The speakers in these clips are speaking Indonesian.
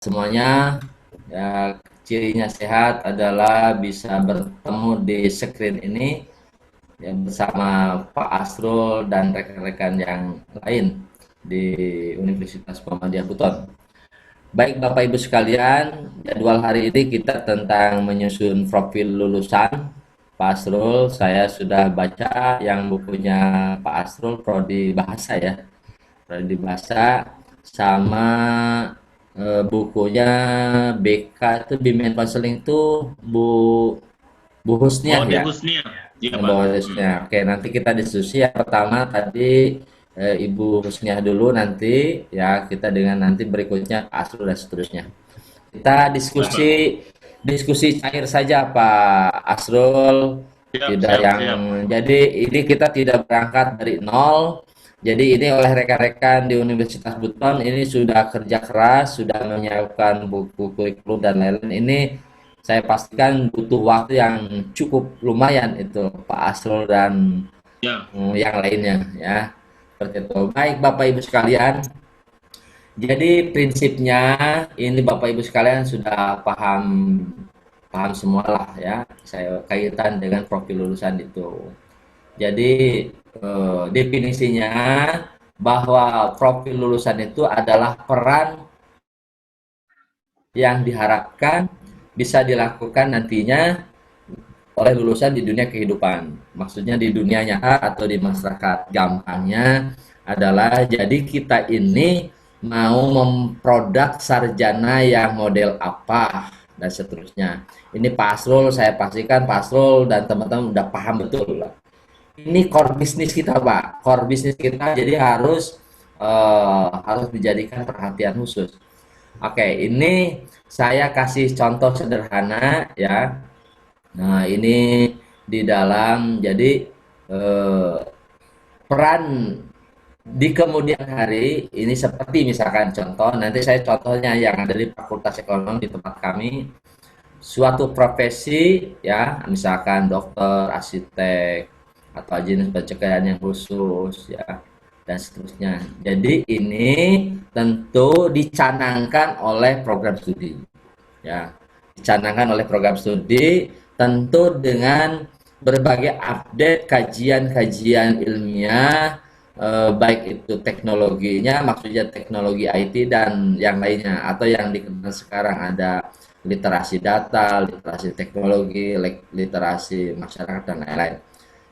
semuanya. Ya, cirinya sehat adalah bisa bertemu di screen ini ya, bersama Pak Asrul dan rekan-rekan yang lain di Universitas Muhammadiyah Buton. Baik Bapak Ibu sekalian, jadwal hari ini kita tentang menyusun profil lulusan Pak Asrul. Saya sudah baca yang bukunya Pak Asrul, Prodi Bahasa ya. Prodi Bahasa sama bukunya BK itu Bimbingan Konseling itu Bu Bu Husniah Maude ya. Husnia. Iya, Bu Pak. Husniah. Oke, nanti kita diskusi yang pertama tadi Ibu Husniah dulu, nanti ya kita dengan nanti berikutnya Pak Asrul dan seterusnya. Kita Baik, Pak. diskusi cair saja Pak Asrul, Siap, tidak siap, yang siap. jadi ini kita tidak berangkat dari nol. Jadi ini oleh rekan-rekan di Universitas Buton ini sudah kerja keras, sudah menyiapkan buku kurikulum dan lain-lain. Ini saya pastikan butuh waktu yang cukup lumayan itu Pak Asrul dan Ya, yang lainnya ya. Seperti itu. Baik Bapak Ibu sekalian, jadi prinsipnya ini Bapak Ibu sekalian sudah paham paham semua lah ya. Saya kaitan dengan profil lulusan itu. Jadi definisinya bahwa profil lulusan itu adalah peran yang diharapkan bisa dilakukan nantinya oleh lulusan di dunia kehidupan. Maksudnya di dunia nyata atau di masyarakat. Gampangnya adalah jadi kita ini mau memproduk sarjana yang model apa dan seterusnya. Ini Pak Asrul, saya pastikan Pak Asrul dan teman-teman udah paham betul lah. Ini core bisnis kita, Pak. Core bisnis kita jadi harus dijadikan perhatian khusus. Oke, ini saya kasih contoh sederhana ya. Nah, ini di dalam jadi eh, peran di kemudian hari ini seperti misalkan contoh, nanti saya contohnya yang ada di Fakultas Ekonomi di tempat kami, suatu profesi ya, misalkan dokter, arsitek, atau jenis pencegahan yang khusus ya, dan seterusnya. Jadi ini tentu dicanangkan oleh program studi ya, dicanangkan oleh program studi tentu dengan berbagai update kajian-kajian ilmiah, baik itu teknologinya, maksudnya teknologi IT dan yang lainnya, atau yang dikenal sekarang ada literasi data, literasi teknologi, literasi masyarakat dan lain-lain.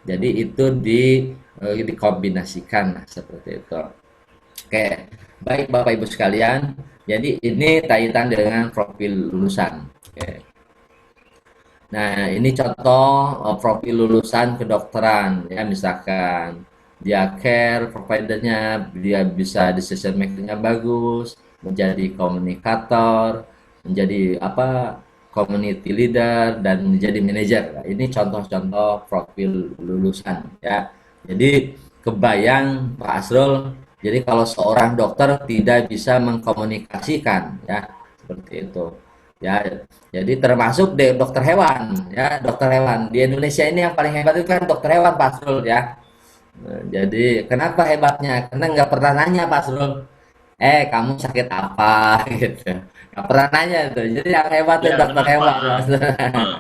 Jadi itu dikombinasikan seperti itu. Oke, baik Bapak Ibu sekalian. Jadi ini kaitan dengan profil lulusan. Oke. Nah, ini contoh profil lulusan kedokteran ya, misalkan dia care providernya, dia bisa decision makingnya bagus, menjadi komunikator, menjadi apa community leader dan menjadi manajer. Nah, ini contoh-contoh profil lulusan ya. Jadi kebayang Pak Asrul, jadi kalau seorang dokter tidak bisa mengkomunikasikan ya seperti itu. Ya, jadi termasuk dokter hewan, ya dokter hewan di Indonesia ini yang paling hebat itu kan dokter hewan Pak Srul ya. Jadi kenapa hebatnya? Karena nggak pernah nanya Pak Srul, kamu sakit apa gitu. Nggak pernah nanya tuh. Jadi yang hebat itu ya dokter benar, hewan Mas. Pak. Ah,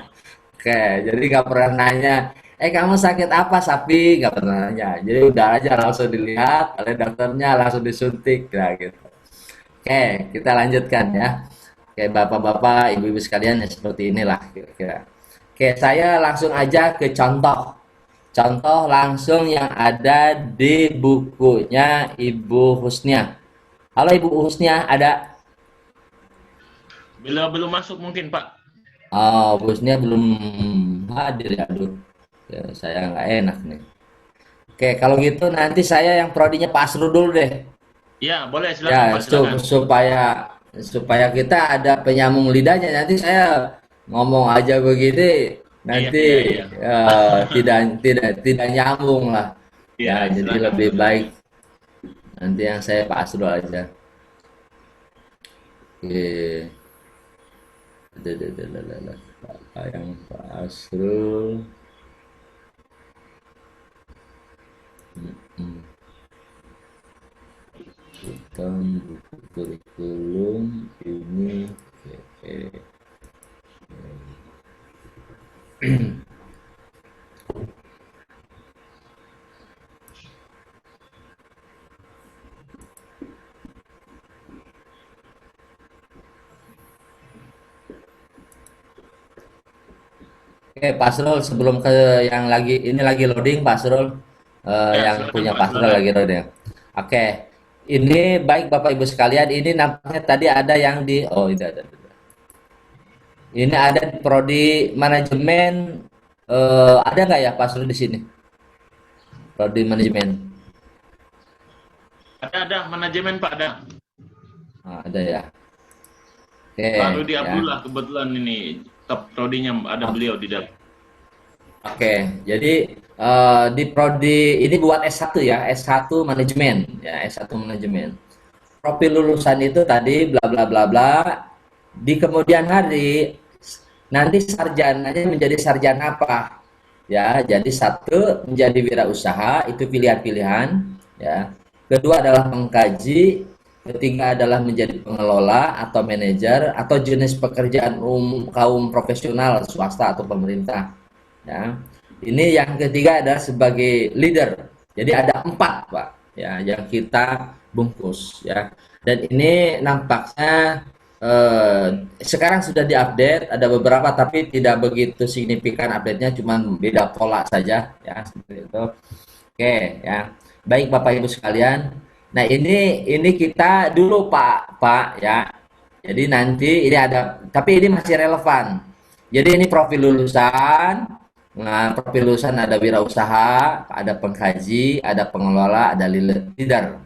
Oke, jadi nggak pernah nanya, kamu sakit apa sapi? Nggak pernah nanya. Jadi udah aja langsung dilihat oleh dokternya, langsung disuntik, ya gitu. Oke, kita lanjutkan ya. Oke, bapak-bapak, ibu-ibu sekalian ya seperti inilah kira-kira. Oke, saya langsung aja ke contoh. Contoh langsung yang ada di bukunya Ibu Husnia. Halo Ibu Husnia, ada? bila belum masuk mungkin, Pak. Oh, Bu Husnia belum hadir ya, aduh. Ya, saya nggak enak nih. Oke, kalau gitu nanti saya yang prodinya Pak Asrul dulu deh. Ya, boleh Ya, silakan, Pak, silakan. supaya supaya kita ada penyambung lidahnya. Nanti saya ngomong aja begini, Iya, nanti iya, iya. tidak nyambung lah. Ya, Iya, jadi silakan, lebih Pak, baik silakan. nanti yang saya Pak Asrul aja. Oke. Yang Pak Asrul. Hmm. buku kurikulum ini. Oke, Pak Asrul, sebelum ke yang lagi ini lagi loading, Pak Asrul, Ya, yang silakan punya Pak, Pak Asrul silakan. lagi loading. Oke, ini baik Bapak Ibu sekalian, ini nampaknya tadi ada yang di, oh itu ada. Ini ada di prodi manajemen, ada nggak ya Pak Asrul di sini? Prodi manajemen, Ada manajemen Pak, ada. ah, ada ya. Pak Oke, Rudi ya. Abdullah kebetulan ini top prodinya ada Oke, beliau di dalam. jadi di prodi ini buat S1 ya, S1 manajemen, ya S1 manajemen. Profil lulusan itu tadi bla bla bla bla. Di kemudian hari nanti sarjananya menjadi sarjana apa? Ya, jadi satu menjadi wirausaha itu pilihan-pilihan, ya. Kedua adalah mengkaji, ketiga adalah menjadi pengelola atau manajer atau jenis pekerjaan umum kaum profesional swasta atau pemerintah, ya. Ini yang ketiga adalah sebagai leader. Jadi ada empat, Pak, ya, yang kita bungkus, ya. Dan ini nampaknya sekarang sudah diupdate, ada beberapa tapi tidak begitu signifikan update-nya, cuman beda pola saja, ya, seperti itu. Oke, ya. Baik Bapak Ibu sekalian. Nah, ini kita dulu Pak, ya. Jadi nanti ini ada, tapi ini masih relevan. Jadi ini profil lulusan. Nah, profil lulusan ada wirausaha, ada pengkaji, ada pengelola, ada leader.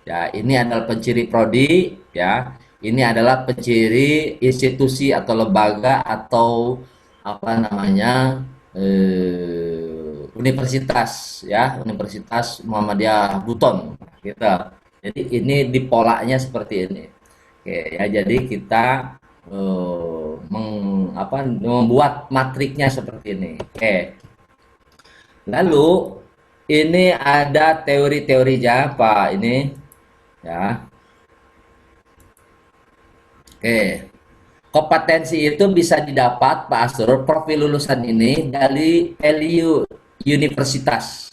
Ya, ini adalah penciri prodi, ya. Ini adalah penciri institusi atau lembaga atau apa namanya universitas, ya, Universitas Muhammadiyah Buton, gitu. Jadi ini di polanya seperti ini. Oke, ya, jadi kita membuat matriknya seperti ini. Oke. Lalu ini ada teori-teorinya, Pak, ini, ya. Oke. Kompetensi itu bisa didapat Pak Asrul profil lulusan ini dari value universitas.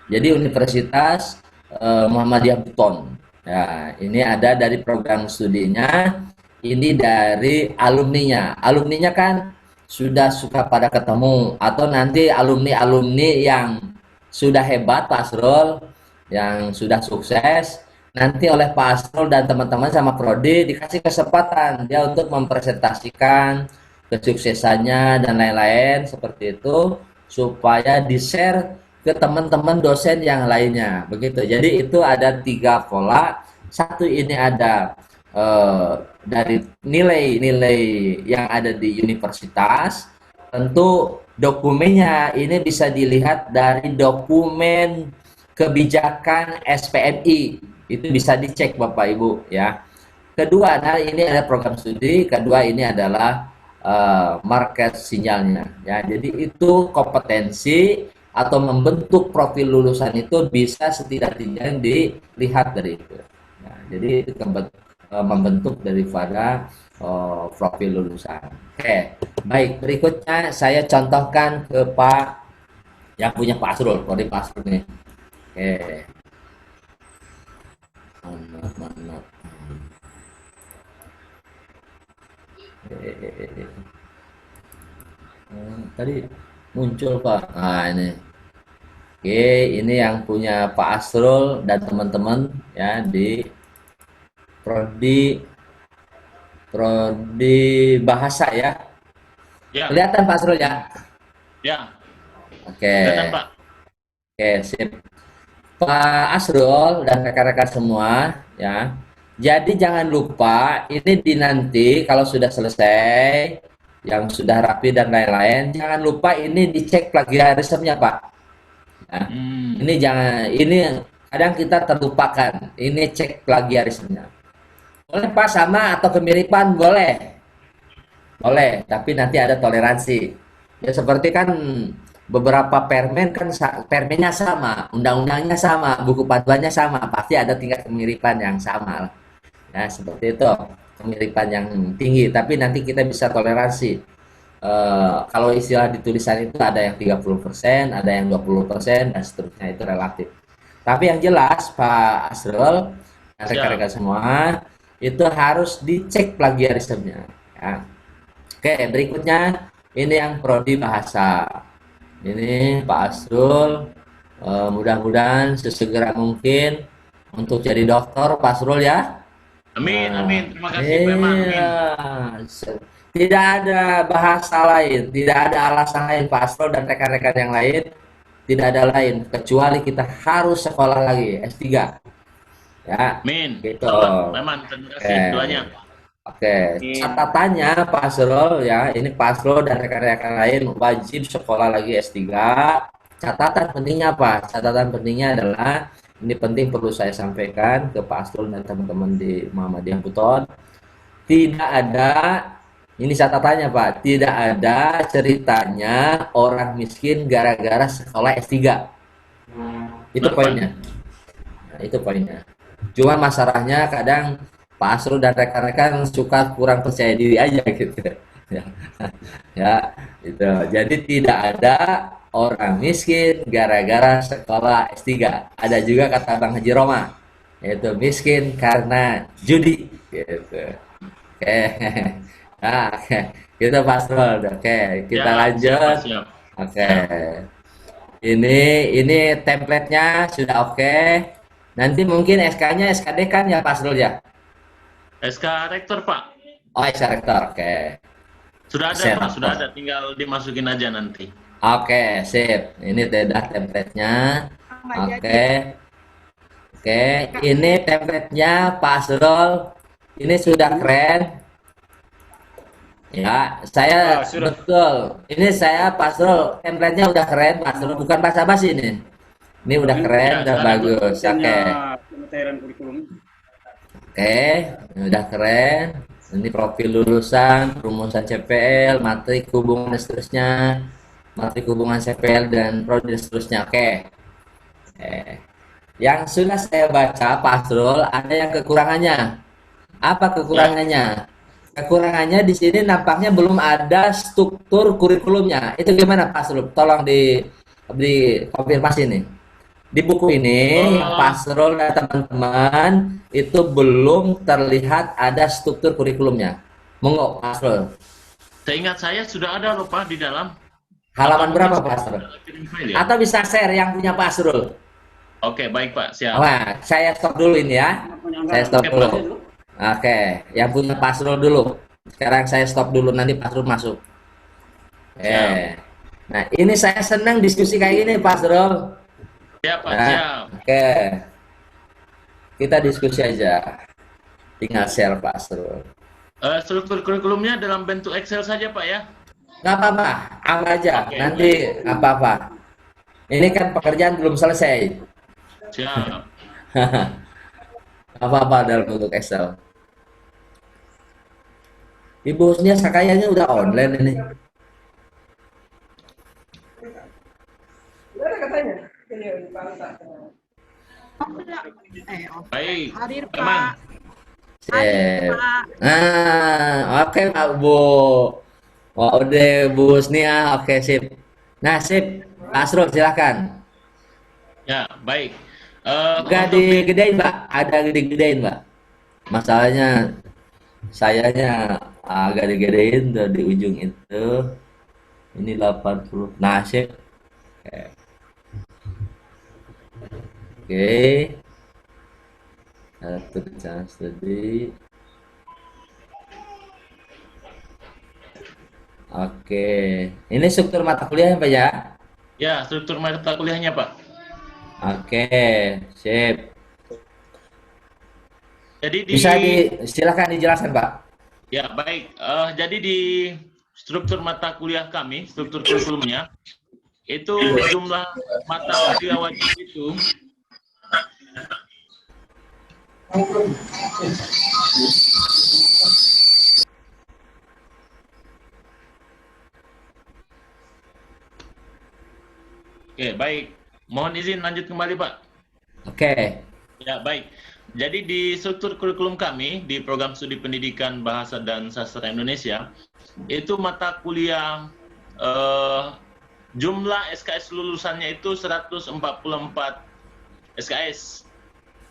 Jadi Universitas Muhammadiyah Buton. Ya, ini ada dari program studinya, ini dari alumninya. Alumninya kan sudah suka pada ketemu atau nanti alumni-alumni yang sudah hebat Pak Asrul, yang sudah sukses, nanti oleh Pak Asrul dan teman-teman sama Prodi dikasih kesempatan dia untuk mempresentasikan kesuksesannya dan lain-lain seperti itu supaya di-share ke teman-teman dosen yang lainnya begitu. Jadi itu ada tiga pola. Satu ini ada dari nilai-nilai yang ada di universitas. Tentu dokumennya ini bisa dilihat dari dokumen kebijakan SPMI, itu bisa dicek Bapak Ibu, ya. Kedua, nah ini ada program studi, kedua ini adalah market sinyalnya, ya. Jadi itu kompetensi atau membentuk profil lulusan itu bisa setidak-tidaknya dilihat dari itu. Nah, jadi itu membentuk daripada profil lulusan. Oke, baik, berikutnya saya contohkan ke Pak yang punya Pak Asrul, prodi Pak Asrul nih. Oke, mana. Tadi muncul Pak. Nah ini. Oke, ini yang punya Pak Asrul dan teman-teman ya di prodi prodi bahasa ya. Ya, Kelihatan Pak Asrul ya. ya, Oke, kelihatan Pak. oke sip. Pak Asrul dan rekan-rekan semua ya. Jadi jangan lupa ini di nanti kalau sudah selesai yang sudah rapi dan lain-lain, jangan lupa ini dicek plagiarismenya Pak. Ya. Hmm, Ini jangan, ini kadang kita terlupakan. Ini cek plagiarismenya. Boleh Pak sama atau kemiripan boleh, boleh. Tapi nanti ada toleransi. Ya seperti kan beberapa permen kan permennya sama, undang-undangnya sama, buku panduannya sama, pasti ada tingkat kemiripan yang sama lah. Ya, seperti itu, kemiripan yang tinggi, tapi nanti kita bisa toleransi. Kalau istilah di tulisan itu ada yang 30%, ada yang 20%, dan seterusnya, itu relatif. Tapi yang jelas Pak Asrul dan rekan-rekan Siap. semua, itu harus dicek plagiarismenya. Ya. Oke, berikutnya ini yang prodi bahasa. Ini Pak Asrul, mudah-mudahan sesegera mungkin untuk jadi dokter Pak Asrul ya. Amin, Nah, amin. Terima kasih Pak Eman. Amin. iya. Tidak ada bahasa lain, tidak ada alasan lain Pak Asrul dan rekan-rekan yang lain, tidak ada lain kecuali kita harus sekolah lagi S3. Ya, Amin. gitu. Insyaallah, Pak Eman. Terima Oke. kasih doanya. Oke, Amin. catatannya Pak Asrul ya, ini Pak Asrul dan rekan-rekan lain wajib sekolah lagi S3. Catatan pentingnya apa? Catatan pentingnya adalah, ini penting perlu saya sampaikan ke Pak Asrul dan teman-teman di Muhammadiyah Buton. Tidak ada, ini catatannya Pak, tidak ada ceritanya orang miskin gara-gara sekolah S3. Itu Kenapa? poinnya. Nah, itu poinnya. Cuma masalahnya kadang Pak Asrul dan rekan-rekan suka kurang percaya diri aja gitu. Ya, ya, itu. Jadi tidak ada orang miskin gara-gara sekolah S3. Ada juga kata Bang Haji Roma, yaitu miskin karena judi gitu. Oke. Nah, oke. Gitu Pak Asrul. Oke, kita Siap, siap, Pak. lanjut. Siap. Oke. Siap. Ini template-nya sudah oke. Nanti mungkin SK-nya SKD kan ya Pak Asrul ya? SK Rektor, Pak. Oh, SK Rektor. Oke. Sudah ada, Saya Pak. Sudah hapus. ada. Tinggal dimasukin aja nanti. Oke, sip. Ini sudah template-nya. Nggak jadi. Oke. Oke, ini template-nya Pak Asrul. Ini sudah keren. Ya, saya Sudah. betul. Ini saya Pak Asrul, template-nya udah keren Pak Asrul, bukan basa-basi ini. Ini udah keren, Ya, udah silakan, Pak. bagus. Oke. Pemateri kurikulum. Oke, ini udah keren. Ini profil lulusan, perumusan CPL, matrik hubungan dan seterusnya, matrik hubungan CPL dan prodi dan seterusnya. Oke. Yang sudah saya baca, Pak Asrul, ada yang kekurangannya. Apa Ya. kekurangannya? Kekurangannya di sini nampaknya belum ada struktur kurikulumnya. Itu gimana, Pak Asrul? Tolong di konfirmasi nih. Di buku ini, yang Oh, Pak Asrul dan teman-teman itu belum terlihat ada struktur kurikulumnya. Monggo, Pak Asrul. seingat saya sudah ada loh, Pak, di dalam. Atau Halaman mungkin berapa, Pak saya Asrul? salah kirim file ya? Atau bisa share yang punya Pak Asrul? Oke, baik, Pak. Siap. Wah, saya stop dulu ini ya. Saya stop Oke, dulu. Pak. Oke, yang punya Pak Asrul dulu. Sekarang saya stop dulu, nanti Pak Asrul masuk. Siap. Nah, ini saya senang diskusi kayak gini, Pak Asrul. Siap, Pak. Nah, Siap. oke. Kita diskusi aja. Tinggal share Pak Asrul. Struktur kurikulumnya dalam bentuk Excel saja, Pak, ya? Nggak apa-apa, anggap aja. Oke, Nanti nggak apa-apa. Ini kan pekerjaan belum selesai. siap. Nggak apa-apa dalam bentuk Excel. Ibunya kayaknya udah online ini. Baik. Hadir, Pak Eman. Pak. Hadir, Sip. Pak. Nah, oke Pak Bu. Oh, udah Bu Husnia, oke sip. Nah, sip. Pak Asrul silakan. Ya, baik. Gak Untuk digedein, Mbak. Ada digedein, Mbak. Masalahnya sayanya agak digedein tuh di ujung itu. Ini 80. Nah, sip. Oke. Oke. Satu pecahan studi. Oke. Ini struktur mata kuliah Pak ya? ya struktur mata kuliahnya, Pak. Oke, sip. Jadi Bisa silakan dijelaskan, Pak. ya baik. Jadi di struktur mata kuliah kami, struktur kurikulumnya itu jumlah mata kuliah wajib itu Oke, baik. Mohon izin lanjut kembali, Pak. Oke. Ya, baik. Jadi di struktur kurikulum kami di program studi pendidikan bahasa dan sastra Indonesia itu mata kuliah jumlah SKS lulusannya itu 144 SKS.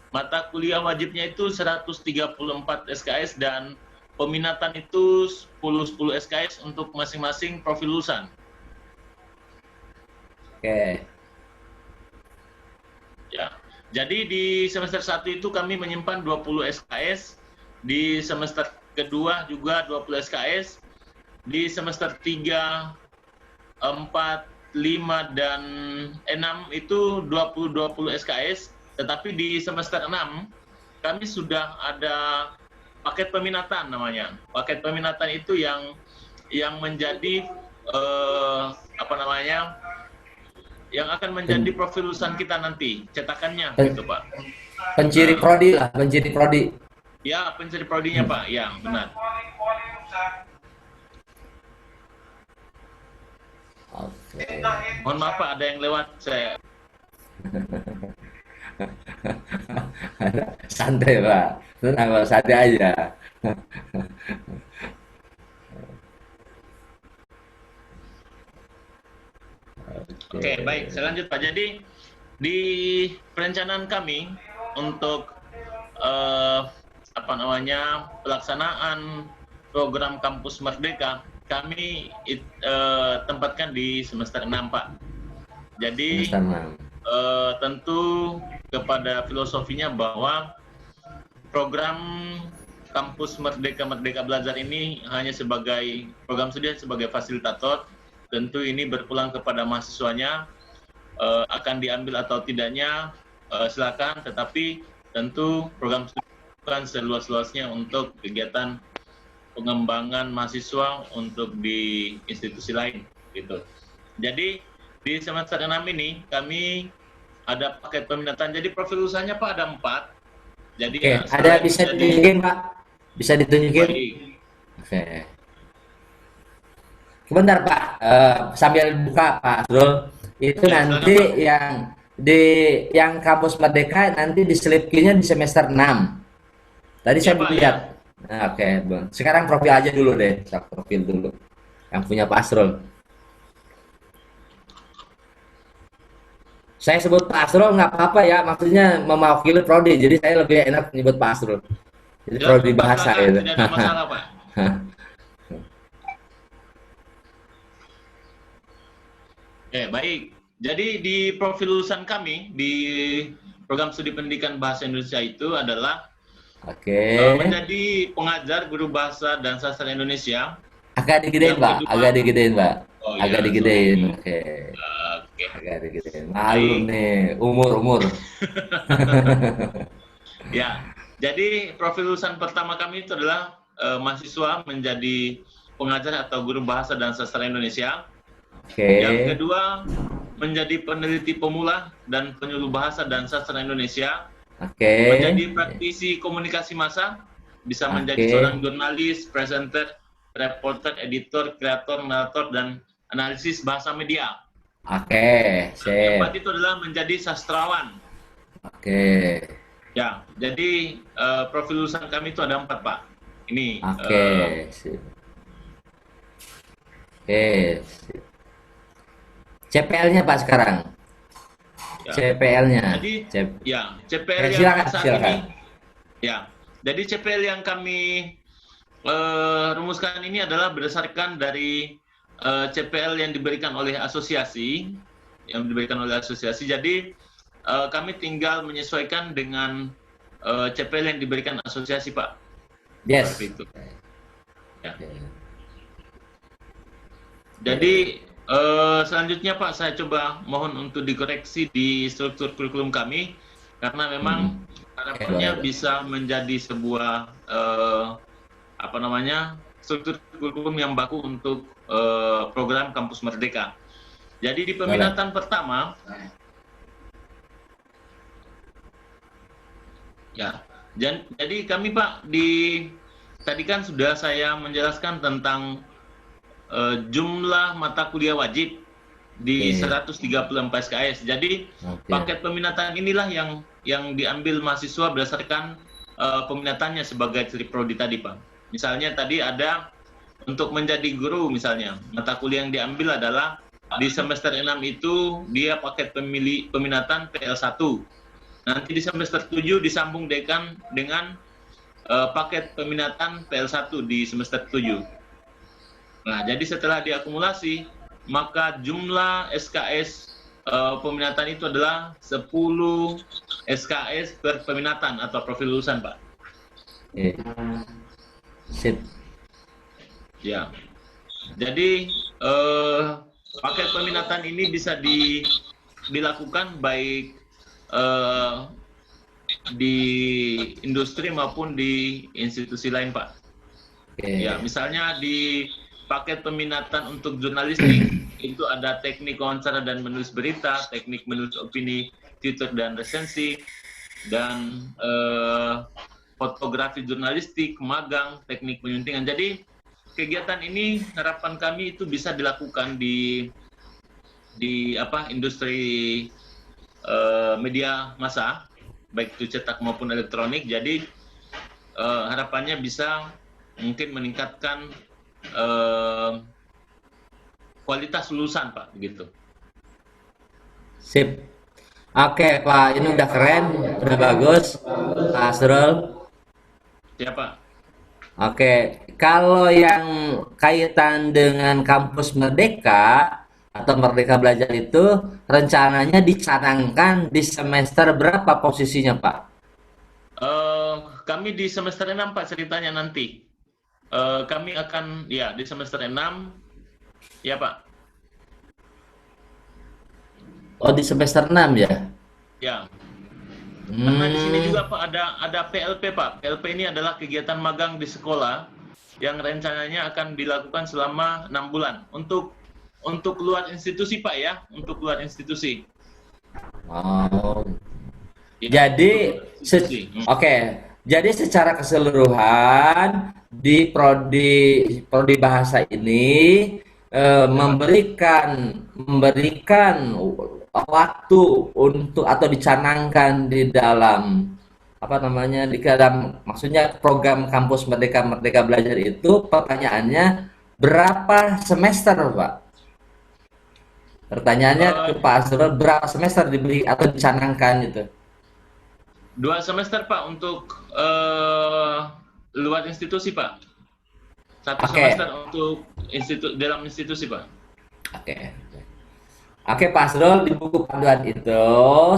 Mata kuliah wajibnya itu 134 SKS dan peminatan itu 10 SKS untuk masing-masing profil lulusan. Oke. Ya. Jadi di semester 1 itu kami menyimpan 20 SKS, di semester kedua juga 20 SKS, di semester 3, 4, 5 dan 6 itu 20 SKS, tetapi di semester 6 kami sudah ada paket peminatan namanya. Paket peminatan itu yang menjadi apa namanya? Yang akan menjadi profil lulusan kita nanti, cetakannya Pen- gitu, Pak. Penciri prodi lah, penciri prodi. Ya, pencari prodinya, Pak. Ya, benar. Oke. Mohon maaf, Pak, ada yang lewat. Saya Santai Pak, tenang Pak, santai aja. Oke, baik. Saya lanjut, Pak. Jadi di perencanaan kami untuk eh, apa namanya pelaksanaan program Kampus Merdeka, kami tempatkan di semester 6, Pak. Jadi Semester 6. tentu kepada filosofinya bahwa program Kampus Merdeka Merdeka Belajar ini hanya sebagai program studi sebagai fasilitator. Tentu ini berpulang kepada mahasiswanya, akan diambil atau tidaknya silakan, tetapi tentu program studi bukan seluas-luasnya untuk kegiatan pengembangan mahasiswa untuk di institusi lain gitu. Jadi di semester 6 ini kami ada paket peminatan. Jadi profil usahanya Pak ada 4. Jadi Oke, ada bisa ditunjukin Pak? Bisa ditunjukin? baik. Oke. Sebentar Pak, sambil buka Pak Asrul, itu Ya, nanti silakan, Pak. yang Kampus Merdeka nanti di slip key-nya di semester 6. Tadi Ya, saya Pak, belum ya. lihat. Nah, oke, Bang. Sekarang profil aja dulu deh, profil dulu. Yang punya Pak Asrul. Saya sebut Pak Asrul nggak apa-apa ya, maksudnya mewakili prodi, jadi saya lebih enak nyebut Pak Asrul. Jadi prodi Silakan, Pak, bahasa silakan. gitu. Tidak ada masalah, Pak. Oke, baik. Jadi di profil lulusan kami di program studi pendidikan bahasa Indonesia itu adalah Oke. menjadi pengajar guru bahasa dan sastra Indonesia. Agak digedein, Yang Pak. kedua, Agak digedein, Pak. oh Agak ya, digedein. sorry. Oke. Oke, Agak digedein. Maklum baik. nih, umur. Ya, jadi profil lulusan pertama kami itu adalah mahasiswa menjadi pengajar atau guru bahasa dan sastra Indonesia. Yang Oke. kedua, menjadi peneliti pemula dan penyuluh bahasa dan sastra Indonesia. Oke. Menjadi praktisi komunikasi massa, bisa menjadi Oke. seorang jurnalis, presenter, reporter, editor, kreator, narator, dan analisis bahasa media. Oke. Yang keempat Sip. itu adalah menjadi sastrawan. Oke. Ya, jadi profil lulusan kami itu ada 4, Pak. Ini Oke. Sip. Oke. Sip. CPL-nya Pak sekarang. ya. CPL-nya. Jadi Cep- ya, CPL yang silakan, saat silakan. ini ya. Jadi CPL yang kami rumuskan ini adalah berdasarkan dari CPL yang diberikan oleh asosiasi, Jadi kami tinggal menyesuaikan dengan CPL yang diberikan asosiasi, Pak. Yes. Seperti itu. Ya. Oke. Jadi selanjutnya Pak, saya coba mohon untuk dikoreksi di struktur kurikulum kami karena memang harapannya boleh. bisa menjadi sebuah apa namanya struktur kurikulum yang baku untuk program Kampus Merdeka. Jadi di peminatan pertama, ya, jadi kami Pak tadi kan sudah saya menjelaskan tentang jumlah mata kuliah wajib di Oke. 134 SKS. Jadi Oke. paket peminatan inilah yang diambil mahasiswa berdasarkan peminatannya sebagai prodi tadi, Pak. Misalnya tadi ada untuk menjadi guru misalnya, mata kuliah yang diambil adalah di semester 6 itu dia paket peminatan PL1. Nanti di semester 7 disambung dengan paket peminatan PL1 di semester 7. Nah, jadi setelah diakumulasi, maka jumlah SKS peminatan itu adalah 10 SKS per peminatan atau profil lulusan, Pak. Oke. Sip. Ya. Jadi paket peminatan ini bisa dilakukan baik di industri maupun di institusi lain, Pak. Oke. Ya, misalnya di paket peminatan untuk jurnalistik itu ada teknik wawancara dan menulis berita, teknik menulis opini, tutur dan resensi, dan fotografi jurnalistik, magang, teknik penyuntingan. Jadi kegiatan ini harapan kami itu bisa dilakukan di industri media massa, baik itu cetak maupun elektronik. Jadi harapannya bisa mungkin meningkatkan kualitas lulusan, Pak, begitu. Sip. Oke, Pak, ini udah keren, udah bagus, Pak Asrul. Siapa? Oke, kalau yang kaitan dengan kampus Merdeka atau Merdeka Belajar itu rencananya dicanangkan di semester berapa posisinya, Pak? Kami di semester 6, Pak, ceritanya nanti. Kami akan, ya, di semester 6, ya, Pak. Oh, di semester 6 ya? Ya, karena di sini Hmm, juga, Pak, ada PLP, Pak. PLP ini adalah kegiatan magang di sekolah yang rencananya akan dilakukan selama 6 bulan. Untuk luar institusi, Pak, ya, untuk luar institusi. oh. Ya, Jadi, untuk luar institusi. oke. Jadi secara keseluruhan di prodi bahasa ini memberikan waktu untuk atau dicanangkan di dalam apa namanya di dalam maksudnya program kampus Merdeka Merdeka Belajar itu pertanyaannya berapa semester, Pak? Pertanyaannya ke Eh, Pak Azrul berapa semester diberi atau dicanangkan itu? 2 semester, Pak, untuk luar institusi, Pak. 1 semester Oke, untuk dalam institusi, Pak. oke. Oke, Pak Asrul, di buku panduan itu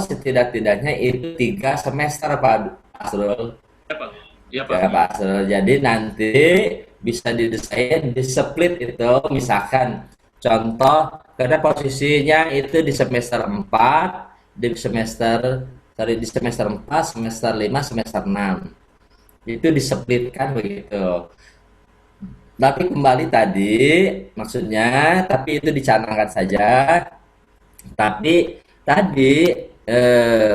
setidak-tidaknya itu 3 semester, Pak Asrul. Ya, Pak. Ya, Pak. Ya, Pak Asrul. Jadi nanti bisa didesain, di-split itu, misalkan contoh, karena posisinya itu di semester 4, di semester 4, semester 5, semester 6. Itu displitkan begitu. Tapi kembali tadi, maksudnya, tapi itu dicanangkan saja. Tapi tadi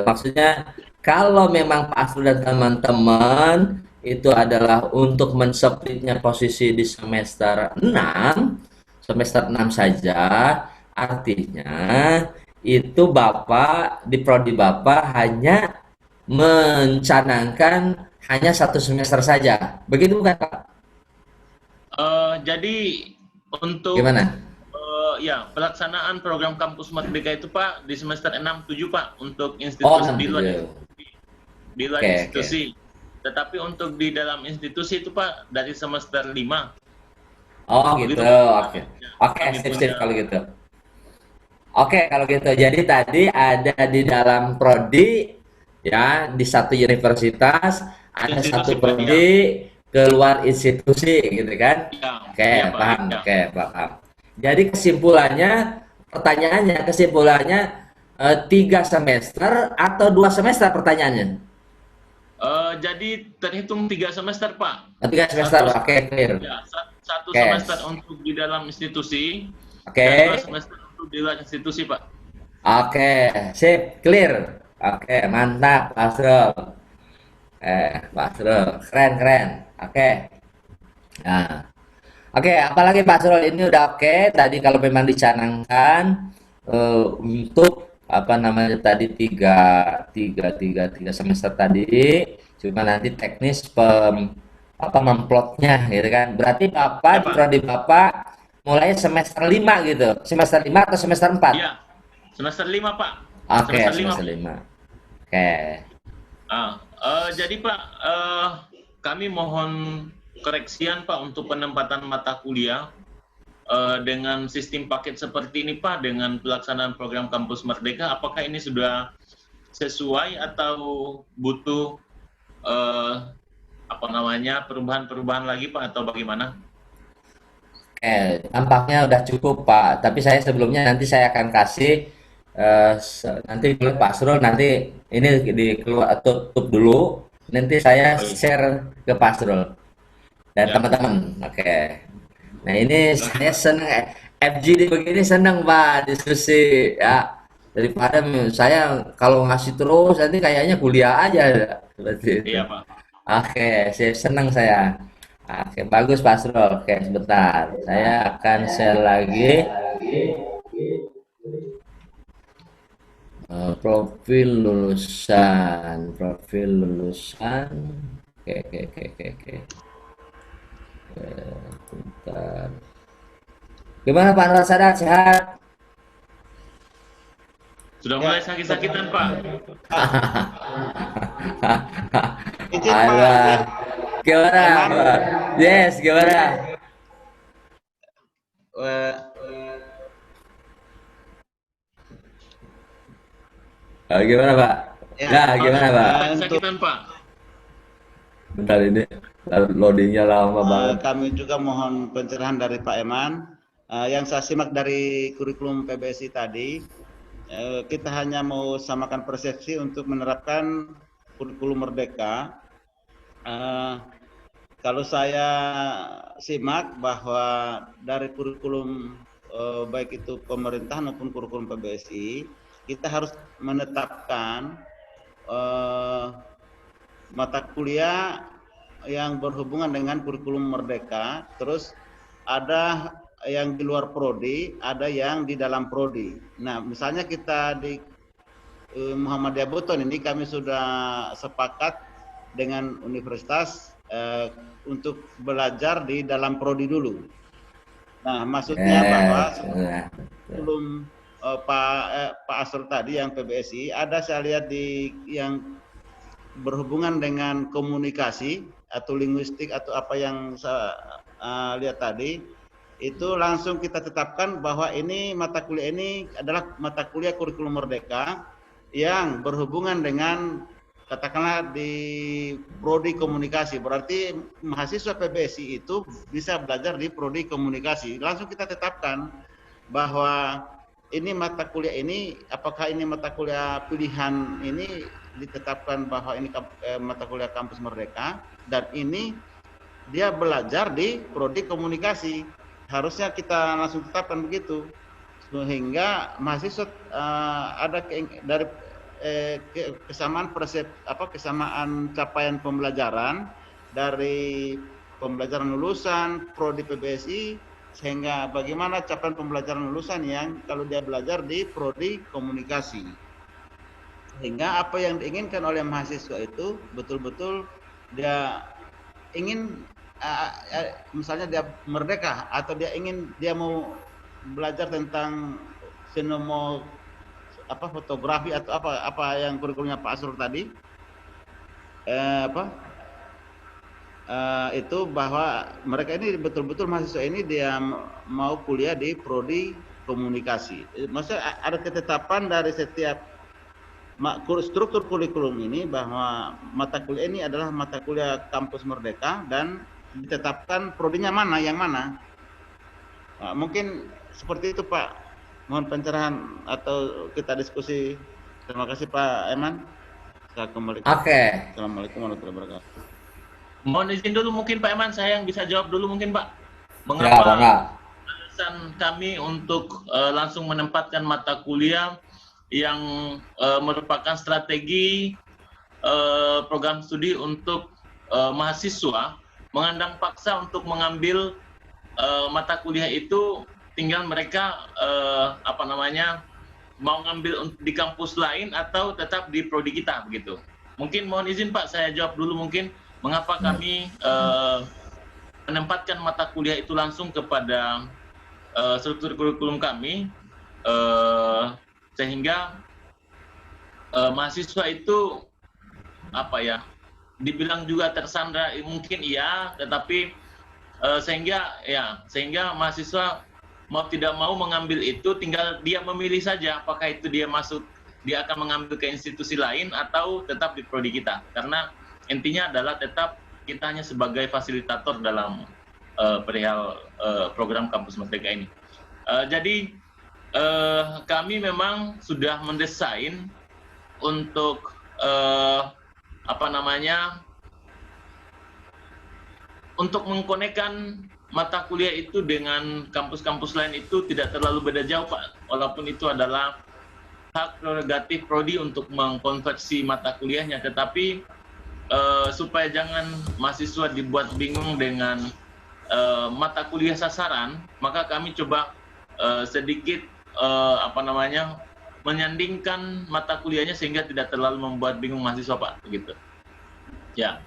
maksudnya kalau memang Pak Asrul dan teman-teman itu adalah untuk mensplitnya posisi di semester 6 saja, artinya itu Bapak di prodi Bapak hanya mencanangkan hanya 1 semester saja. Begitu bukan, Pak? Jadi untuk Gimana? ya, pelaksanaan program Kampus Merdeka itu, Pak, di semester 6, 7, Pak, untuk Oh, institusi 6 di luar Oke, oke. institusi. Tetapi untuk di dalam institusi itu, Pak, dari semester 5. Oh, Begitu, gitu. Pak. Oke. Ya, Oke, kami sip punya sip kalau gitu. Oke, kalau gitu. Jadi tadi ada di dalam prodi ya di satu universitas, ada institusi, satu Pak, ya. prodi keluar institusi gitu kan? Ya, Oke, ya, Pak, paham. ya. Oke, paham. Jadi kesimpulannya 3 semester atau 2 semester pertanyaannya? Jadi terhitung 3 semester, Pak. 3 semester. Satu Oke, clear. Ya, satu Oke. semester untuk di dalam institusi Oke. dan 2 semester untuk di luar institusi, Pak. Oke, sip, clear. Oke, mantap, Pak Asrul. Pak Asrul, keren, keren. Oke. Nah, oke, apalagi Pak Asrul ini udah oke. Tadi kalau memang dicanangkan untuk apa namanya tadi tiga semester tadi, cuma nanti teknis apa memplotnya gitu kan. Berarti Bapak Ya di Pak. prodi Bapak mulai semester 5 gitu. Semester 5 atau semester 4? Iya, semester 5 Pak. Oke, Semester 5 semester Pak. 5. Oke. Jadi Pak, kami mohon koreksian Pak untuk penempatan mata kuliah dengan sistem paket seperti ini Pak, dengan pelaksanaan program Kampus Merdeka, apakah ini sudah sesuai atau butuh eh, apa namanya perubahan-perubahan lagi Pak atau bagaimana? Tampaknya udah cukup Pak. Tapi saya sebelumnya nanti saya akan kasih nanti dulu Pak Srul nanti ini dikeluar tutup dulu. Nanti saya Oh, iya. share ke Pak Srul dan Ya, teman-teman. Oke. Nah ini terima kasih saya Pak. senang FGD begini senang Pak diskusi ya. Daripada saya kalau ngasih terus nanti kayaknya kuliah aja seperti itu. Iya Pak. Oke, saya senang saya. Oke, bagus Pak Srul. Oke, sebentar. Saya akan share lagi profil lulusan. Oke, oke, oke, oke, oke. Bentar. Gimana Pak Anwar Sadat, sehat? Sudah Ya, mulai sakit-sakitan Pak. izin Pak, Alah, gimana Eman, Pak? Yes, gimana? eh, Gimana Pak? ya Ya, gimana Pak? untuk Sakit-sakitan Pak. Bentar ini loadingnya lama banget. kami juga mohon pencerahan dari Pak Eman. Yang saya simak dari kurikulum PBSI tadi, kita hanya mau samakan persepsi untuk menerapkan kurikulum Merdeka. Kalau saya simak bahwa dari kurikulum baik itu pemerintah maupun kurikulum PBSI, kita harus menetapkan mata kuliah yang berhubungan dengan kurikulum Merdeka, terus ada yang di luar prodi, ada yang di dalam prodi. Nah, misalnya kita di Muhammadiyah Buton ini kami sudah sepakat dengan universitas untuk belajar di dalam prodi dulu. Nah, maksudnya bahwa sebelum Pak Asrul tadi yang PBSI, ada saya lihat di yang berhubungan dengan komunikasi atau linguistik atau apa yang saya lihat tadi, itu langsung kita tetapkan bahwa ini mata kuliah ini adalah mata kuliah kurikulum Merdeka yang berhubungan dengan katakanlah di prodi komunikasi. Berarti mahasiswa PBSI itu bisa belajar di prodi komunikasi. Langsung kita tetapkan bahwa ini mata kuliah ini, apakah ini mata kuliah pilihan ini ditetapkan bahwa ini mata kuliah Kampus Merdeka, dan ini dia belajar di prodi komunikasi. Harusnya kita langsung tetapkan begitu, sehingga mahasiswa ada dari kesamaan kesamaan capaian pembelajaran dari pembelajaran lulusan prodi PBSI, sehingga bagaimana capaian pembelajaran lulusan yang kalau dia belajar di prodi komunikasi, sehingga apa yang diinginkan oleh mahasiswa itu betul-betul dia ingin misalnya dia merdeka atau dia mau belajar tentang fotografi atau apa yang kurikulumnya Pak Asrul tadi, itu bahwa mereka ini betul-betul mahasiswa ini dia mau kuliah di prodi komunikasi. Maksudnya ada ketetapan dari setiap struktur kurikulum ini bahwa mata kuliah ini adalah mata kuliah Kampus Merdeka dan ditetapkan prodinya mana yang mana. Mungkin seperti itu Pak. Mohon pencerahan atau kita diskusi. Terima kasih Pak Eman. Saya kembali. Oke. Assalamualaikum warahmatullahi wabarakatuh. Mohon izin dulu mungkin Pak Eman, saya yang bisa jawab dulu mungkin Pak. Ya, Mengapa Bangga. alasan kami untuk langsung menempatkan mata kuliah yang merupakan strategi program studi untuk mahasiswa mengandang paksa untuk mengambil mata kuliah itu, tinggal mereka mau ngambil di kampus lain atau tetap di prodi kita begitu. Mungkin mohon izin Pak, saya jawab dulu mungkin mengapa kami menempatkan mata kuliah itu langsung kepada struktur kurikulum kami, sehingga mahasiswa itu apa ya, dibilang juga tersandra mungkin iya, tetapi sehingga mahasiswa mau tidak mau mengambil itu, tinggal dia memilih saja apakah itu dia akan mengambil ke institusi lain atau tetap di prodi kita, karena intinya adalah tetap kita hanya sebagai fasilitator dalam perihal program Kampus Merdeka ini. Jadi kami memang sudah mendesain untuk untuk mengkonekkan mata kuliah itu dengan kampus-kampus lain itu tidak terlalu beda jauh Pak, walaupun itu adalah hak prerogatif prodi untuk mengkonversi mata kuliahnya, tetapi supaya jangan mahasiswa dibuat bingung dengan mata kuliah sasaran, maka kami coba sedikit menyandingkan mata kuliahnya sehingga tidak terlalu membuat bingung mahasiswa Pak, begitu. Ya.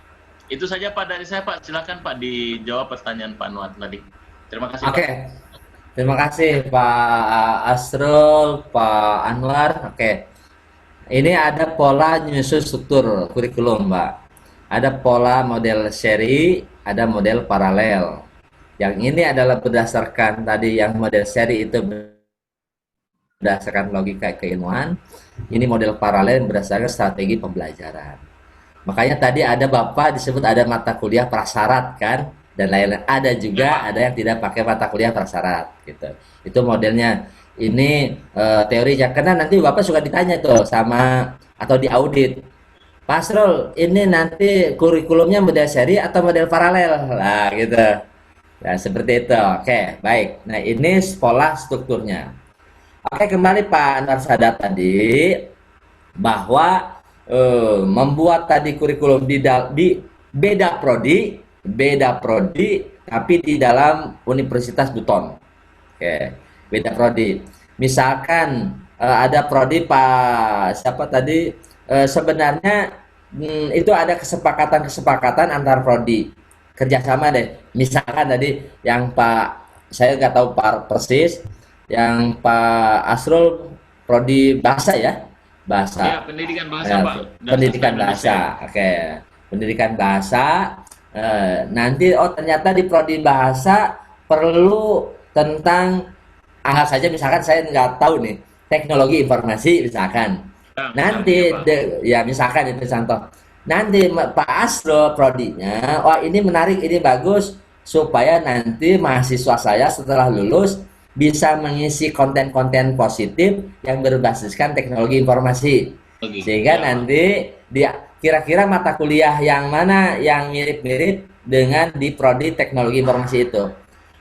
Itu saja Pak dari saya Pak, silakan Pak dijawab pertanyaan Pak Anwar tadi. Terima kasih Pak. Oke, terima kasih Pak Asrul, Pak Anwar. Oke, ini ada pola menyusun struktur kurikulum Pak. Ada pola model seri, ada model paralel. Yang ini adalah berdasarkan tadi yang model seri itu berdasarkan logika keilmuan. Ini model paralel berdasarkan strategi pembelajaran. Makanya tadi ada Bapak disebut ada mata kuliah prasyarat kan, dan lain-lain. Ada juga ada yang tidak pakai mata kuliah prasyarat gitu. Itu modelnya. Ini teorinya, karena nanti Bapak suka ditanya tuh sama atau diaudit. Pak Asrul, ini nanti kurikulumnya model seri atau model paralel? Lah gitu. Nah, seperti itu. Oke, baik. Nah, ini pola strukturnya. Oke, kembali Pak Anwar Sadat tadi bahwa membuat tadi kurikulum di beda prodi tapi di dalam Universitas Buton. Oke, beda prodi. Misalkan ada prodi Pak siapa tadi, sebenarnya itu ada kesepakatan antar prodi kerjasama deh. Misalkan tadi yang saya nggak tahu Pak persis, yang Pak Asrul prodi bahasa ya. Bahasa. Ya, pendidikan bahasa Pak. Pendidikan bahasa. Oke. Pendidikan bahasa. Nanti ternyata di prodi bahasa perlu tentang saja misalkan saya nggak tahu nih teknologi informasi misalkan. Nanti ya misalkan itu contoh. Nanti Pak Asro prodinya, wah ini menarik, ini bagus supaya nanti mahasiswa saya setelah lulus bisa mengisi konten-konten positif yang berbasiskan teknologi informasi, sehingga nanti dia kira-kira mata kuliah yang mana yang mirip-mirip dengan di prodi teknologi informasi itu,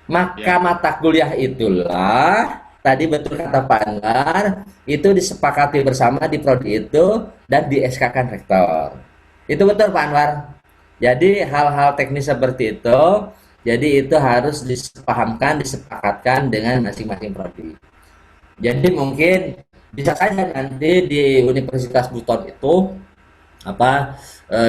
maka mata kuliah itulah tadi betul kata Pak Anwar, itu disepakati bersama di prodi itu dan di SK-kan rektor. Itu betul Pak Anwar. Jadi hal-hal teknis seperti itu, jadi itu harus disepakatkan dengan masing-masing prodi. Jadi mungkin bisa saja nanti di Universitas Buton itu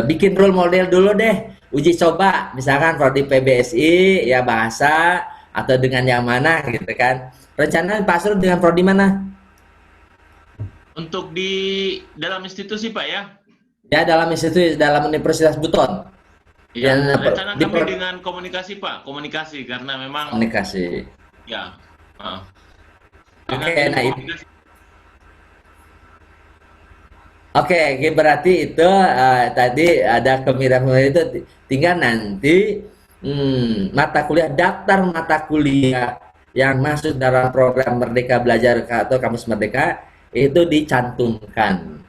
bikin role model dulu deh, uji coba, misalkan prodi PBSI ya bahasa atau dengan yang mana gitu kan. Rencana Pak Asrul dengan prodi mana? Untuk di dalam institusi Pak ya? Ya dalam institusi, dalam Universitas Buton. Ya, rencana kami dengan komunikasi Pak, komunikasi karena memang komunikasi. Ya. Oke, nah itu. Oke, berarti itu tadi ada kemiripan itu, tinggal nanti mata kuliah, daftar mata kuliah yang masuk dalam program Merdeka Belajar atau Kampus Merdeka itu dicantumkan.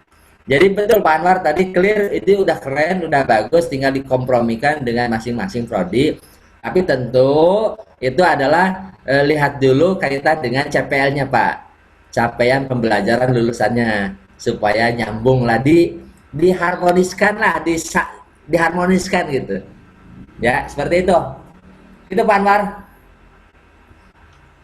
Jadi betul Pak Anwar tadi clear, itu udah keren, udah bagus, tinggal dikompromikan dengan masing-masing prodi. Tapi tentu itu adalah lihat dulu kaitan dengan CPL-nya Pak, capaian pembelajaran lulusannya, supaya nyambung lah, diharmoniskan lah, diharmoniskan gitu. Ya seperti itu. Itu Pak Anwar.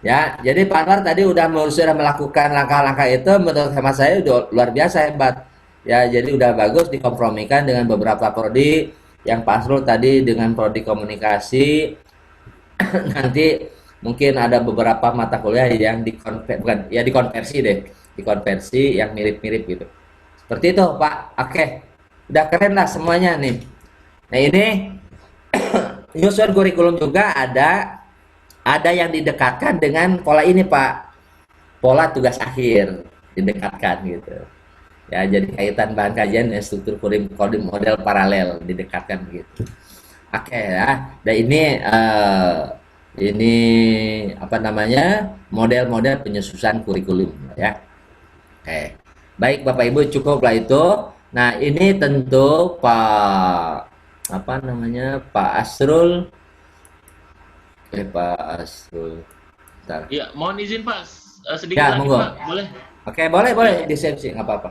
Ya, jadi Pak Anwar tadi sudah melakukan langkah-langkah itu, menurut hemat saya udah luar biasa hebat. Ya, jadi udah bagus dikompromikan dengan beberapa prodi yang Pak Asrul tadi dengan prodi komunikasi. Nanti mungkin ada beberapa mata kuliah yang bukan ya dikonversi deh, dikonversi yang mirip-mirip gitu. Seperti itu, Pak. Oke. Udah keren lah semuanya nih. Nah, ini nyusun kurikulum juga ada yang didekatkan dengan pola ini, Pak. Pola tugas akhir didekatkan gitu. Ya, jadi kaitan bahan kajian dan struktur kurikulum model paralel didekatkan gitu. Oke ya. Dan ini apa namanya? Model-model penyusunan kurikulum ya. Oke. Baik Bapak Ibu, cukuplah itu. Nah, ini tentu Pak Asrul. Pak Asrul. Bentar. Ya, mohon izin Pak, sedikit Ya, lagi monggo. Pak, boleh? Oke, boleh disepsi, nggak apa-apa.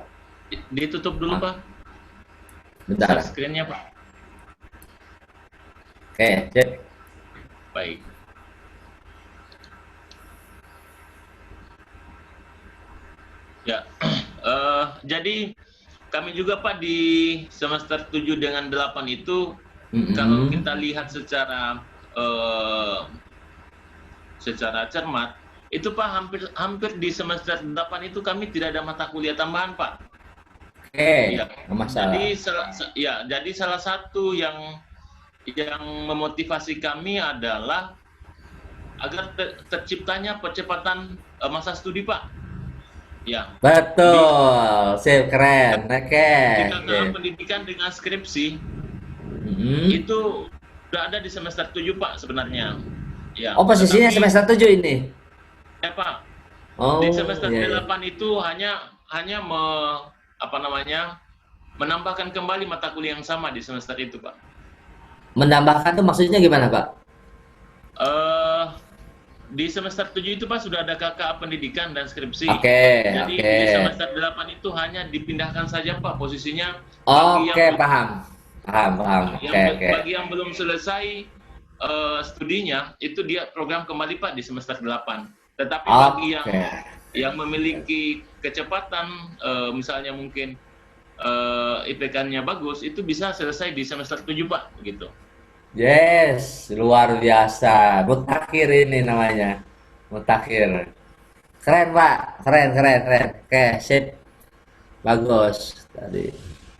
Ditutup dulu Pak, Bentar. screen-nya Pak. Oke, cek. Baik. Ya, jadi kami juga Pak di semester 7 dengan 8 itu kalau kita lihat secara cermat, itu Pak hampir di semester 8 itu kami tidak ada mata kuliah tambahan Pak. Oke, Ya. nggak masalah. Jadi salah satu yang memotivasi kami adalah agar terciptanya percepatan masa studi Pak. Ya. Betul, sip, keren. Oke. Di Oke. KKN pendidikan dengan skripsi itu sudah ada di semester 7 Pak sebenarnya. Ya. Oh, posisinya Tetapi- semester 7 ini. Ya Pak. Oh, Di semester iya, iya. 8 itu hanya menambahkan kembali mata kuliah yang sama di semester itu Pak. Menambahkan tuh maksudnya gimana, Pak? Di semester 7 itu Pak sudah ada KKA pendidikan dan skripsi. Oke, Jadi oke. di semester 8 itu hanya dipindahkan saja Pak posisinya. bagi Oke, yang paham. yang Oke, oke. bagi yang belum selesai studinya itu dia program kembali Pak di semester 8. Tetapi bagi Oke. yang memiliki kecepatan misalnya mungkin IPK-nya bagus itu bisa selesai di semester 7 Pak begitu. Yes, luar biasa. Mutakhir ini namanya. Mutakhir. Keren, Pak. Keren. Oke, sip. Bagus tadi.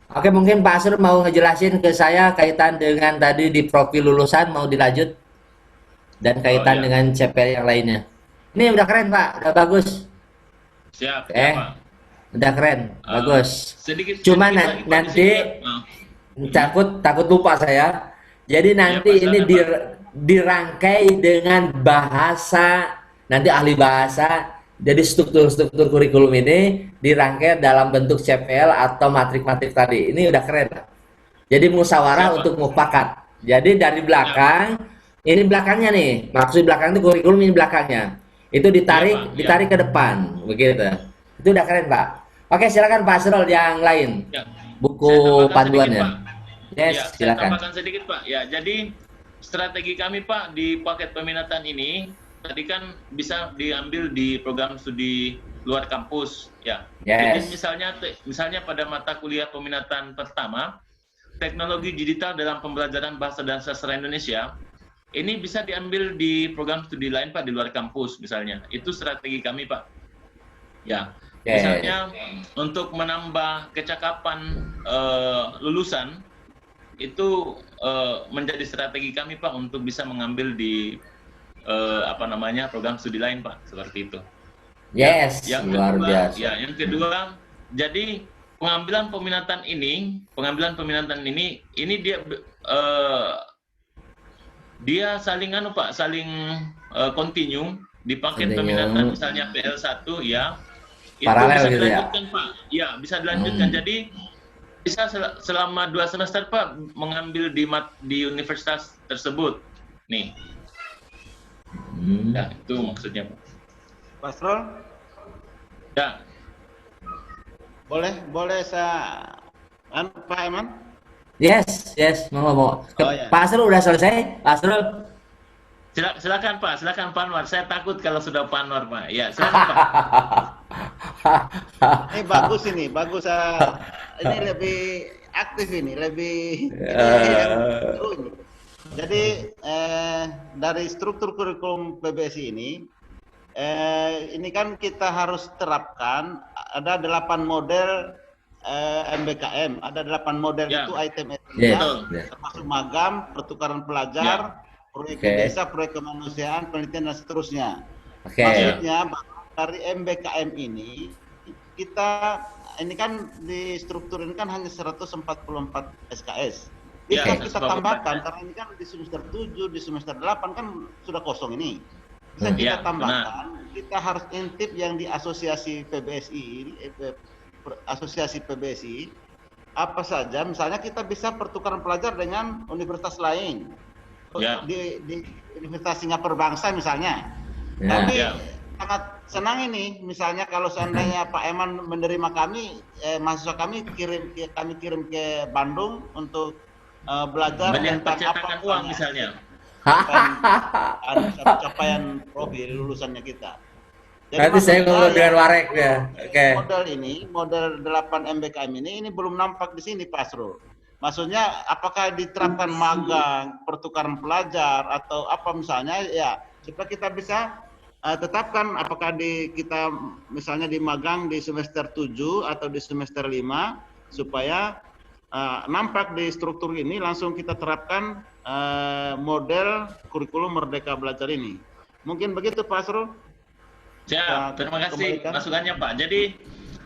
Oke, mungkin Pak Asrul mau ngejelasin ke saya kaitan dengan tadi di profil lulusan mau dilanjut dan kaitan iya. dengan CPL yang lainnya. Ini udah keren, Pak. Udah bagus. Siap, Eh, Pak. udah keren. Bagus. Sedikit Cuma lagi, Pak, di nanti sini, Pak. takut lupa saya. Jadi nanti Pak, ini silakan, dirangkai dengan bahasa, nanti ahli bahasa. Jadi struktur kurikulum ini dirangkai dalam bentuk CPL atau matrik-matrik tadi. Ini udah keren, Pak. Jadi musyawarah Siap, Pak. untuk mufakat. Jadi dari belakang, ini belakangnya nih. Maksud belakang itu kurikulum ini belakangnya. Itu Pak. ditarik ke depan, begitu. Itu udah keren, Pak. Oke, silakan Pak Asrul yang lain. Ya. Buku Saya tambahkan panduannya. sedikit, Pak. Yes, Ya, saya silakan. tambahkan sedikit Pak. Ya, jadi strategi kami Pak di paket peminatan ini tadi kan bisa diambil di program studi luar kampus ya. Yes. Jadi misalnya pada mata kuliah peminatan pertama teknologi digital dalam pembelajaran bahasa dan sastra Indonesia ini bisa diambil di program studi lain Pak di luar kampus misalnya. Itu strategi kami Pak. Ya. Oke. Misalnya untuk menambah kecakapan lulusan itu menjadi strategi kami Pak untuk bisa mengambil di program studi lain Pak seperti itu. Yes, Yang luar kedua, biasa. ya yang kedua, jadi pengambilan peminatan ini dia saling Pak, saling continue di paket Continue. peminatan misalnya PL1 ya. Itu Paralel bisa gitu ya? dilanjutkan Pak. Ya, bisa dilanjutkan. Jadi bisa selama 2 semester Pak mengambil di universitas tersebut. Nih. Ya, itu maksudnya Pak. Pak Asrul, Ya, boleh saya Pak Eman? Yes, mau. Oh, ya. Pak Asrul udah selesai, Pak Asrul? Silakan Pak Anwar. Saya takut kalau sudah Pak Anwar Pak. Ya silakan Pak. Ini bagus. Ini lebih aktif ini, lebih seru ini. Jadi dari struktur kurikulum PBSI ini kan kita harus terapkan ada 8 model MBKM, ada 8 model Ya. itu item Betul. termasuk magam, pertukaran pelajar, proyek desa, proyek kemanusiaan, penelitian dan seterusnya. Oke. Maksudnya bahwa dari MBKM ini ini kan di struktur ini kan hanya 144 SKS. Ya, Bisa kita 144. tambahkan karena ini kan di semester 7, di semester 8 kan sudah kosong ini. Bisa Hmm. kita Ya, tambahkan, kita harus intip yang di asosiasi PBSI apa saja, misalnya kita bisa pertukaran pelajar dengan universitas lain. Ya. Di Universitas Singapura Bangsa misalnya. Ya. Kami Ya. sangat senang ini, misalnya kalau seandainya Pak Eman menerima kami, mahasiswa kami kirim ke Bandung untuk belajar Bagian tentang percetakan uang misalnya. capaian profil lulusannya kita. Nanti saya ngomong dengan Warek ya. Oke. Model 8 MBKM ini belum nampak di sini Pak Asrul. Maksudnya apakah diterapkan magang, pertukaran pelajar atau apa misalnya ya supaya kita bisa tetapkan apakah kita misalnya di magang di semester 7 atau di semester 5 supaya nampak di struktur ini langsung kita terapkan model kurikulum Merdeka Belajar ini. Mungkin begitu Pak Asrul? Siap, terima kasih Kembalikan. masukannya Pak. Jadi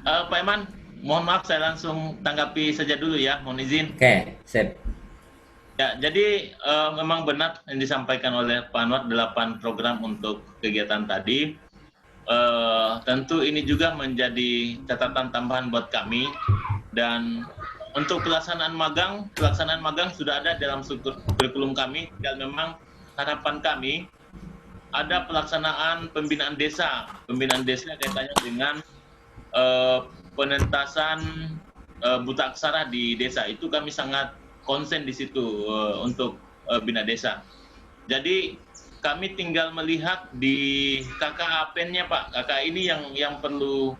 Pak Eman, mohon maaf saya langsung tanggapi saja dulu ya, mohon izin. Oke, sip. Ya, jadi memang benar yang disampaikan oleh Pak Anwar 8 program untuk kegiatan tadi. Tentu ini juga menjadi catatan tambahan buat kami dan untuk pelaksanaan magang sudah ada dalam struktur kurikulum kami dan memang harapan kami ada pelaksanaan pembinaan desa kaitannya dengan penentasan buta aksara di desa. Itu kami sangat konsen di situ untuk bina desa. Jadi kami tinggal melihat di KKA PEN-nya Pak. KKA ini yang perlu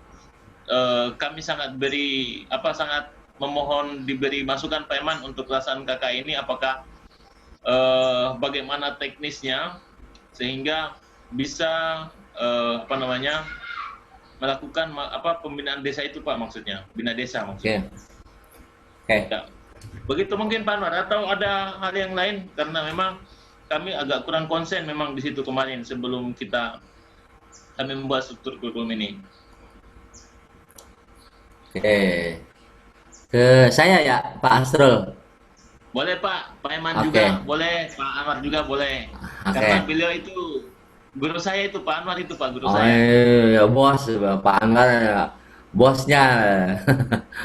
kami sangat memohon diberi masukan Pak Eman untuk pelaksanaan KKA ini, apakah bagaimana teknisnya sehingga bisa melakukan pembinaan desa itu Pak, maksudnya bina desa maksudnya. Oke. Ya. Begitu mungkin Pak Anwar, atau ada hal yang lain karena memang kami agak kurang konsen memang di situ kemarin sebelum kami membuat struktur kurikulum ini. Oke. Ke saya ya, Pak Asrul. Boleh Pak Eman Oke. juga boleh, Pak Anwar juga boleh. Oke. Karena beliau itu guru saya itu, Pak Anwar itu Pak guru Oh saya. iya, bos, Pak Anwar bosnya.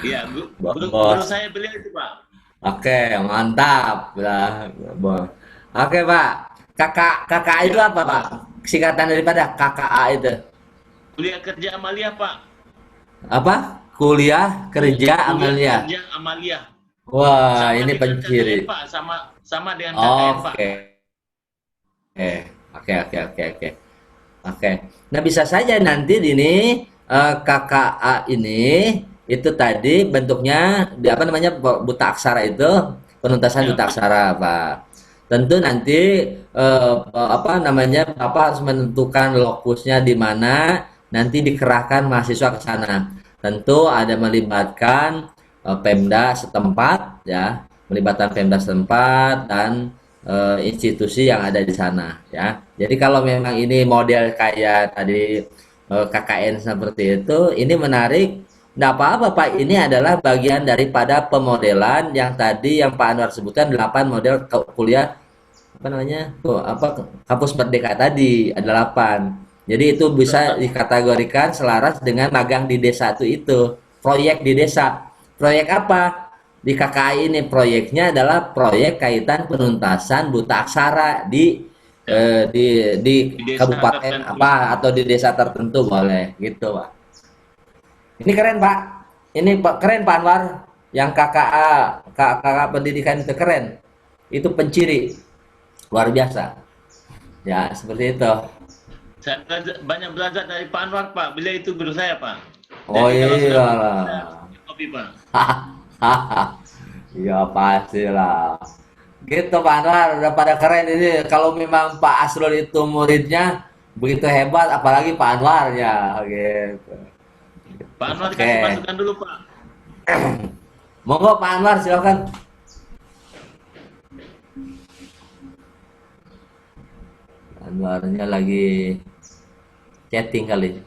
Iya, Bos. guru saya beliau itu Pak. Oke, mantap lah, bos. Oke, Pak. KKA itu apa, Pak? Singkatan daripada KKA itu. Kuliah kerja amalia Pak. Apa? Kuliah kerja amalia. Kerja amalia. Wah, Sama ini dengan penciri. KKN, Pak, sama dengan KKN Pak. Oke. Oke. Nah, bisa saja nanti ini KKA ini itu tadi bentuknya buta aksara itu penuntasan Ya, buta Pak. aksara, Pak. Tentu nanti Bapak harus menentukan lokusnya di mana nanti dikerahkan mahasiswa ke sana. Tentu ada melibatkan Pemda setempat ya, melibatkan Pemda setempat dan institusi yang ada di sana ya. Jadi kalau memang ini model kayak tadi KKN seperti itu, ini menarik. Nggak apa-apa Pak, ini adalah bagian daripada pemodelan yang tadi yang Pak Anwar sebutkan 8 model kuliah kampus Merdeka tadi ada 8. Jadi itu bisa dikategorikan selaras dengan magang di desa itu proyek di desa. Proyek apa? Di KKI ini proyeknya adalah proyek kaitan penuntasan buta aksara di desa kabupaten tertentu. atau di desa tertentu boleh gitu Pak. Ini keren Pak. Ini keren Pak Anwar. Yang KKA pendidikan itu keren. Itu penciri luar biasa. Ya, seperti itu. Saya banyak belajar dari Pak Anwar, Pak. Beliau itu guru saya, Pak. Oh Jadi kalau sudah saya iyalah. kopi, Pak. Iya pastilah. Gitu Pak Anwar, udah pada keren ini. Kalau memang Pak Asrul itu muridnya begitu hebat, apalagi Pak Anwarnya, gitu. Pak Anwar Oke, kasih masukan dulu, Pak. monggo Pak Anwar silakan. Anwarnya lagi chatting kali.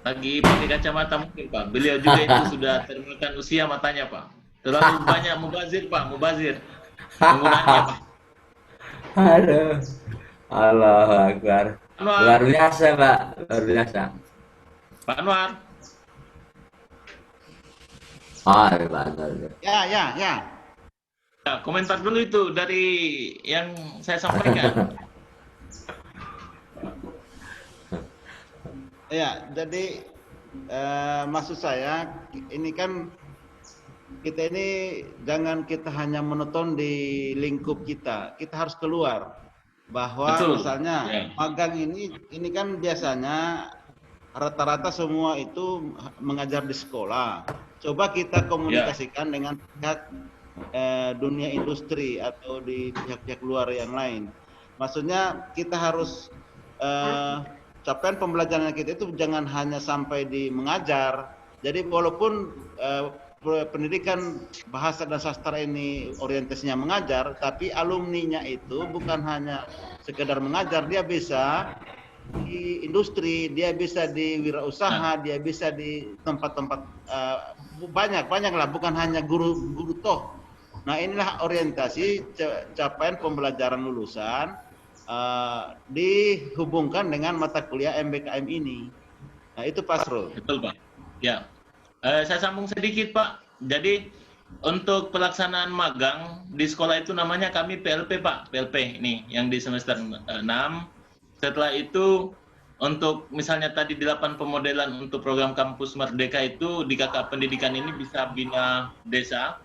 Lagi pakai kacamata mungkin, Pak. Beliau juga itu sudah termakan usia matanya, Pak. Terlalu banyak mubazir, Pak. Mubazir. Penggunaannya, Pak. Aduh, Allahu Akbar. Luar Anwar, biasa Pak, luar biasa. Pak Anwar. Oh, iya, Pak Anwar. Ya, ya, ya. Ya, komentar dulu itu dari yang saya sampaikan. Ya, jadi maksud saya ini kan kita ini jangan kita hanya menonton di lingkup kita. Kita harus keluar. Bahwa Betul. misalnya Ya. magang ini kan biasanya rata-rata semua itu mengajar di sekolah. Coba kita komunikasikan dengan pihak dunia industri atau di pihak-pihak luar yang lain. Maksudnya kita harus capaian pembelajaran kita itu jangan hanya sampai di mengajar. Jadi walaupun pendidikan bahasa dan sastra ini orientasinya mengajar, tapi alumninya itu bukan hanya sekedar mengajar, dia bisa di industri, dia bisa di wirausaha, dia bisa di tempat-tempat banyak lah, bukan hanya guru toh. Nah, inilah orientasi capaian pembelajaran lulusan dihubungkan dengan mata kuliah MBKM ini. Nah, itu Pak Asrul. Betul, Pak. Ya. Saya sambung sedikit, Pak. Jadi untuk pelaksanaan magang di sekolah itu namanya kami PLP, Pak. PLP ini yang di semester 6. Setelah itu untuk misalnya tadi 8 pemodelan untuk program Kampus Merdeka itu di kakak pendidikan ini bisa bina desa.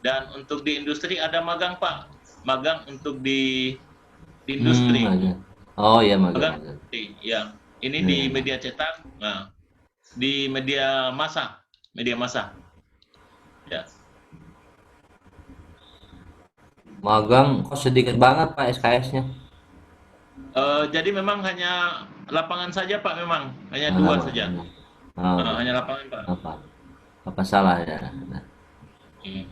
Dan untuk di industri ada magang, Pak. Magang untuk di industri. Magang. Oh iya Magang, magang. ya. Ini di media cetak, nah, di media massa. Ya. Magang kok sedikit banget Pak SKS-nya. Jadi memang hanya lapangan saja, Pak, memang. Hanya 2 saja. Oh, Hanya lapangan, Pak. apa salah ya? Nah, Hmm.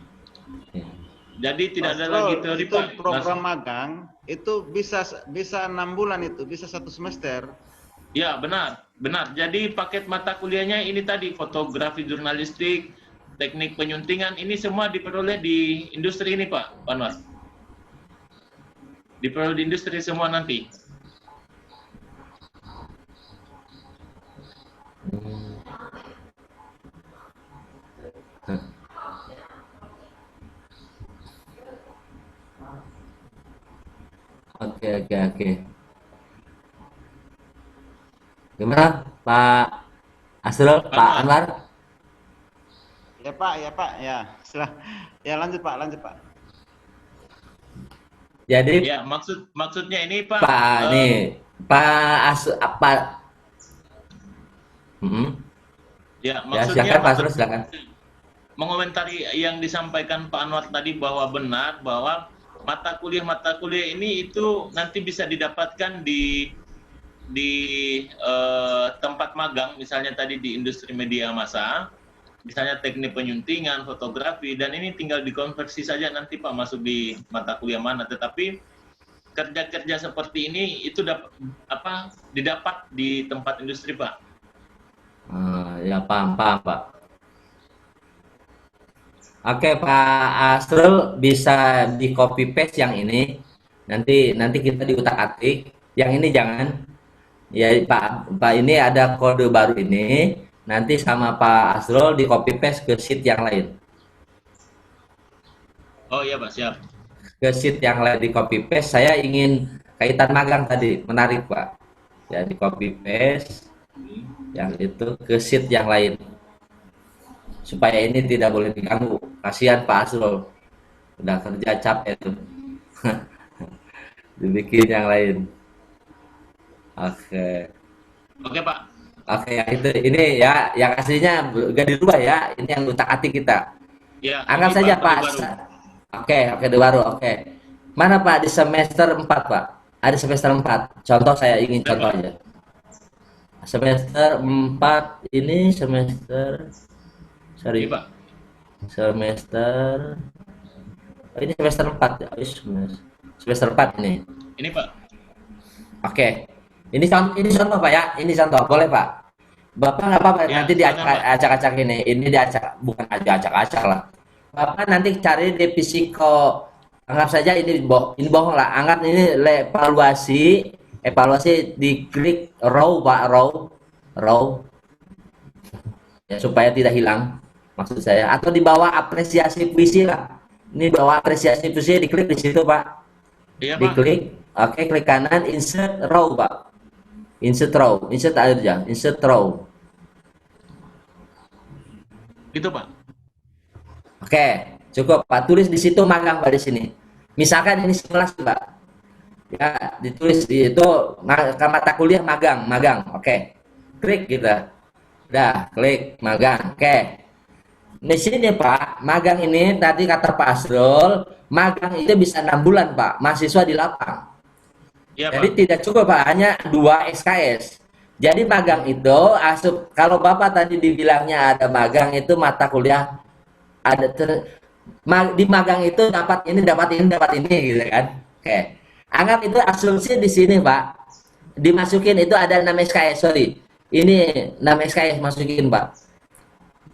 ya. Jadi tidak ada Mas lagi Rol, teori, itu Pak. program magang itu bisa 6 bulan, itu bisa 1 semester. Ya, benar. Jadi paket mata kuliahnya ini tadi fotografi jurnalistik, teknik penyuntingan, ini semua diperoleh di industri ini, Pak Anwar. Diperoleh di industri semua nanti. Oke. Gimana Pak Asrul, Pak Anwar? Ya Pak, ya. Ya lanjut Pak. Jadi Ya, maksudnya ini, Pak. Pak nih, Pak apa? Ya, Ya maksudnya silakan Pak Pak Asrul, silakan. mengomentari yang disampaikan Pak Anwar tadi bahwa benar bahwa mata kuliah ini itu nanti bisa didapatkan di tempat magang, misalnya tadi di industri media massa, misalnya teknik penyuntingan, fotografi, dan ini tinggal dikonversi saja nanti Pak masuk di mata kuliah mana. Tetapi kerja-kerja seperti ini itu didapat di tempat industri, Pak. Ya paham Pak. Oke Pak Asrul, bisa di copy paste yang ini. Nanti kita diutak-atik. Yang ini jangan. Ya Pak ini ada kode baru ini. Nanti sama Pak Asrul di copy paste ke sheet yang lain. Oh iya Pak, siap. Ke sheet yang lain di copy paste. Saya ingin kaitan magang tadi, menarik Pak. Ya di copy paste yang itu ke sheet yang lain. Supaya ini tidak boleh diganggu. Kasihan Pak Asrul. Udah kerja capek tuh. dibikin yang lain. Oke. Oke Pak. Oke, yang itu ini ya, yang aslinya gak dirubah ya. Ini yang utak-atik kita. Ya, Anggap ini saja Pak Pak. Kode baru. Oke, oke, di baru. Oke. Mana Pak di semester 4 Pak? Ada semester 4. Contoh saya ingin Ya, contoh Pak. aja. Semester 4 ini semester Ini sorry. Pak. Semester oh, ini semester 4 ya. Oh, semester 4 ini. Ini Pak. Oke. Ini contoh Pak ya. Ini contoh. Boleh Pak. Bapak nggak apa-apa Ya, nanti di silakan, Pak. acak-acak ini diacak, bukan aja acak-acak lah. Bapak nanti cari di psiko, anggap saja ini bohong lah, anggap ini evaluasi diklik row Pak, row ya supaya tidak hilang maksud saya, atau di bawah apresiasi puisi lah. Ini bawah apresiasi puisi diklik di situ Pak. Iya Pak. Diklik, oke, klik kanan insert row Pak. Insert aja, insert row. Itu Pak. Oke, cukup Pak. Tulis di situ magang Pak di sini. Misalkan ini simulasi Pak. Ya, ditulis di itu mata kuliah magang. Oke. Klik kita. Udah, klik magang. Oke. Di sini Pak, magang ini tadi kata Pak Asrul, magang itu bisa 6 bulan Pak, mahasiswa di lapang. Iya Jadi Pak. tidak cukup Pak, hanya 2 SKS. Jadi magang itu kalau Bapak tadi dibilangnya ada magang itu mata kuliah ada di magang itu dapat ini gitu kan. Oke. Anggap itu asumsi di sini Pak. Dimasukin itu ada 6 SKS, sorry. Ini 6 SKS masukin Pak.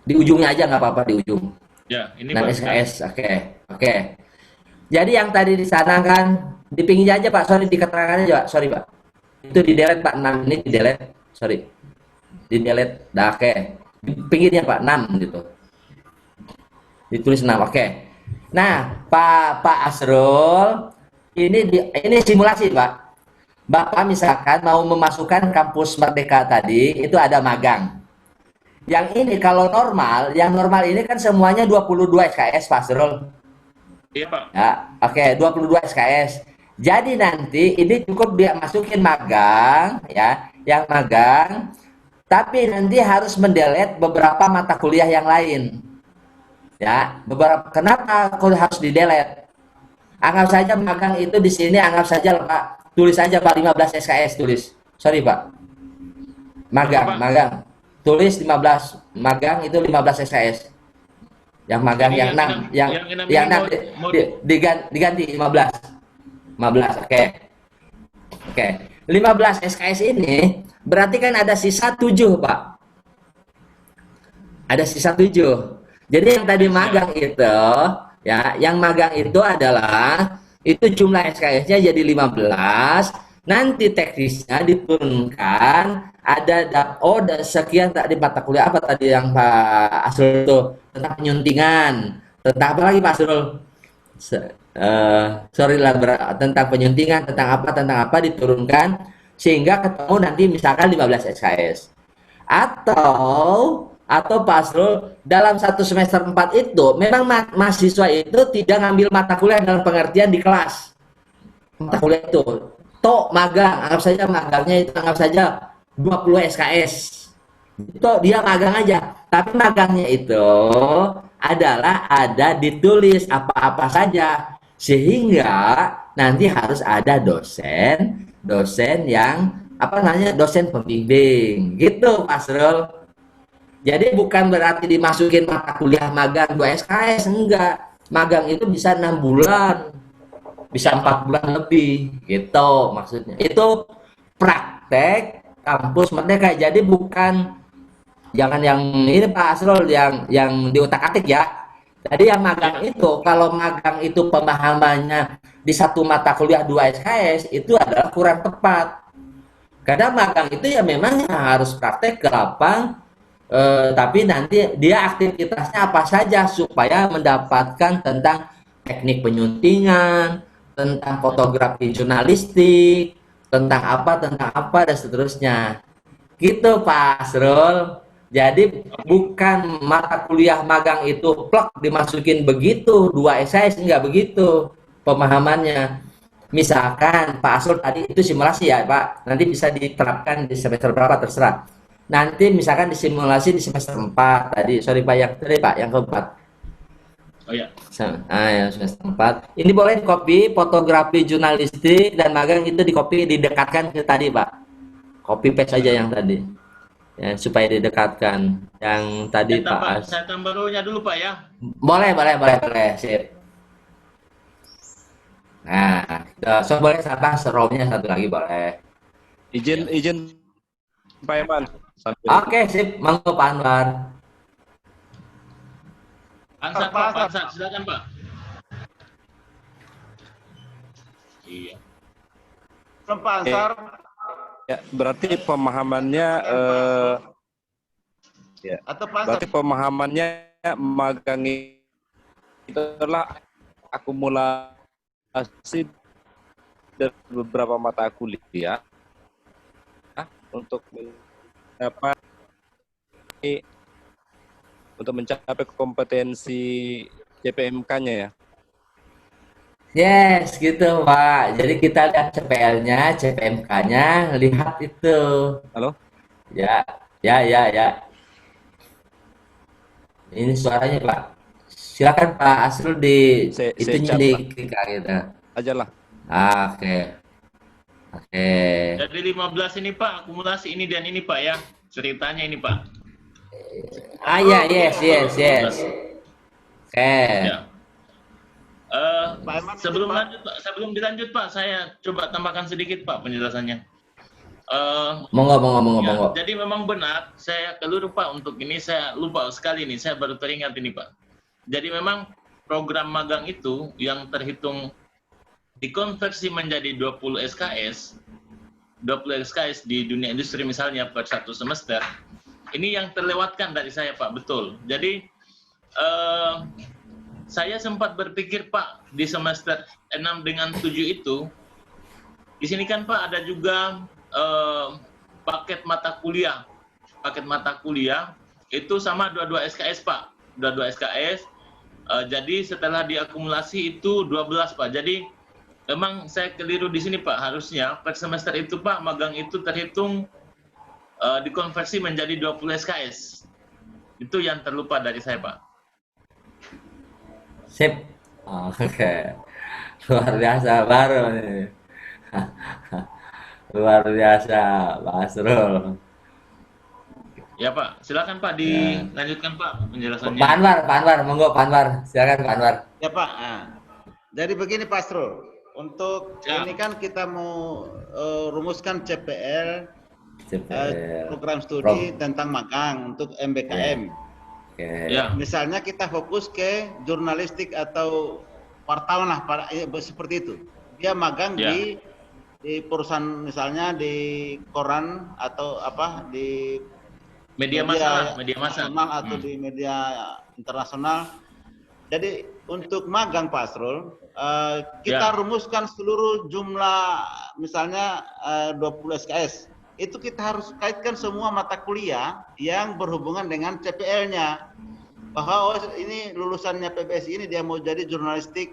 Di ujungnya aja nggak apa-apa di ujung. Ya, ini 6 Pak. SKS. Oke. Jadi yang tadi di sana kan di pinggirnya aja Pak, sorry di keterangannya aja Pak, sorry Pak. Itu di delete Pak, 6 ini di delete, sorry. Di delete, dah oke. Di pinggirnya Pak, 6 gitu. Ditulis 6, oke. Nah, Pak Asrul, ini simulasi Pak. Bapak misalkan mau memasukkan kampus Merdeka tadi, itu ada magang. Yang ini kalau normal, yang normal ini kan semuanya 22 SKS Pak Asrul. Iya Pak. Ya, oke, 22 SKS. Jadi nanti ini cukup dia masukin magang, ya, yang magang, tapi nanti harus mendelete beberapa mata kuliah yang lain. Ya, kenapa harus didelete? Anggap saja magang itu di sini, anggap saja Pak, tulis saja Pak 15 SKS tulis. Sorry Pak. Magang. Tulis 15 magang itu 15 SKS. Yang magang yang 6 yang 6 diganti 15. Oke. 15 SKS ini berarti kan ada sisa 7 Pak. Ada sisa 7. Jadi yang tadi magang itu ya, yang magang itu adalah itu jumlah SKS-nya jadi 15. Nanti teknisnya diturunkan ada sekian tadi mata kuliah apa tadi yang Pak Asrul itu tentang penyuntingan, tentang apa lagi Pak Asrul? Sorry lah, tentang penyuntingan, tentang apa diturunkan sehingga ketemu nanti misalkan 15 SKS. Atau Pak Asrul dalam 1 semester 4 itu memang mahasiswa itu tidak ngambil mata kuliah dalam pengertian di kelas. Mata kuliah itu magang, anggap saja magangnya itu anggap saja 20 SKS. Itu dia magang aja. Tapi magangnya itu adalah ada ditulis apa-apa saja. Sehingga nanti harus ada dosen yang dosen pembimbing. Gitu Pak Asrul. Jadi bukan berarti dimasukin mata kuliah magang 2 SKS, enggak. Magang itu bisa 6 bulan. Bisa 4 bulan lebih, gitu maksudnya. Itu praktek kampus Merdeka. Jadi bukan jangan yang ini Pak Asrul yang diutak-atik ya. Jadi yang magang itu, kalau magang itu pemahamannya di satu mata kuliah 2 SKS itu adalah kurang tepat. Karena magang itu ya memang harus praktek ke lapang, tapi nanti dia aktivitasnya apa saja supaya mendapatkan tentang teknik penyuntingan, tentang fotografi jurnalistik, tentang apa dan seterusnya. Gitu Pak Asrul. Jadi bukan mata kuliah magang itu plek dimasukin begitu 2 SKS, enggak begitu pemahamannya. Misalkan Pak Asrul tadi itu simulasi ya Pak, nanti bisa diterapkan di semester berapa terserah. Nanti misalkan disimulasi di semester 4 tadi, sorry Pak, yang tadi Pak, yang keempat. Oh ya. Yang semester 4. Ini boleh copy fotografi jurnalistik dan magang itu di copy didekatkan ke tadi Pak. Copy paste aja yang tadi. Ya, supaya didekatkan. Yang tadi Pak As. Saya tambah row-nya dulu Pak ya. Boleh, sip. Nah, so boleh tambah row-nya satu lagi boleh. Izin Pak Iman. Oke, sip. Monggo Pak Anwar. Pak Ansar, silakan Pak. Iya. Pak Ansar. Ya, berarti pemahamannya Atau Pak Ansar. berarti pemahamannya magang itu adalah akumulasi dari beberapa mata kuliah untuk mencapai kompetensi CPMK-nya ya. Yes, gitu Pak. Jadi kita lihat CPL-nya, CPMK-nya, lihat itu. Halo? Ya. Ini suaranya Pak. Silakan Pak Asrul itunya di klik gitu. Aja lah. Oke. Jadi 15 ini Pak, akumulasi ini dan ini Pak ya. Ceritanya ini Pak. Ya, yes. Oke. Ya. Sebelum dilanjut Pak, saya coba tambahkan sedikit Pak penjelasannya. Monggo. Jadi memang benar, saya keliru Pak untuk ini, saya lupa sekali nih, saya baru teringat ini Pak. Jadi memang program magang itu yang terhitung dikonversi menjadi 20 SKS di dunia industri misalnya per satu semester, ini yang terlewatkan dari saya Pak, betul. Jadi saya sempat berpikir Pak, di semester 6 dengan 7 itu, di sini kan Pak ada juga paket mata kuliah. Paket mata kuliah itu sama 22 SKS Pak, 22 SKS. Jadi setelah diakumulasi itu 12 Pak. Jadi memang saya keliru di sini Pak, harusnya per semester itu Pak, magang itu terhitung dikonversi menjadi 20 SKS. Itu yang terlupa dari saya Pak. Sip. Oke. Luar biasa baru nih. Luar biasa Pak Asrul. Ya Pak, silakan Pak dilanjutkan Pak penjelasannya. Pak Anwar, monggo Pak Anwar. Silakan Pak Anwar. Ya Pak. Jadi begini Pak Asrul, untuk ini kan kita mau rumuskan CPL, program studi tentang magang untuk MBKM. Ya. Misalnya kita fokus ke jurnalistik atau wartawan lah, seperti itu. Dia magang di perusahaan, misalnya di koran atau di media massa atau di media internasional. Jadi untuk magang Pak Asrul, kita rumuskan seluruh jumlah, misalnya 20 SKS. Itu kita harus kaitkan semua mata kuliah yang berhubungan dengan CPL-nya. Bahwa ini lulusannya PBSI ini dia mau jadi jurnalistik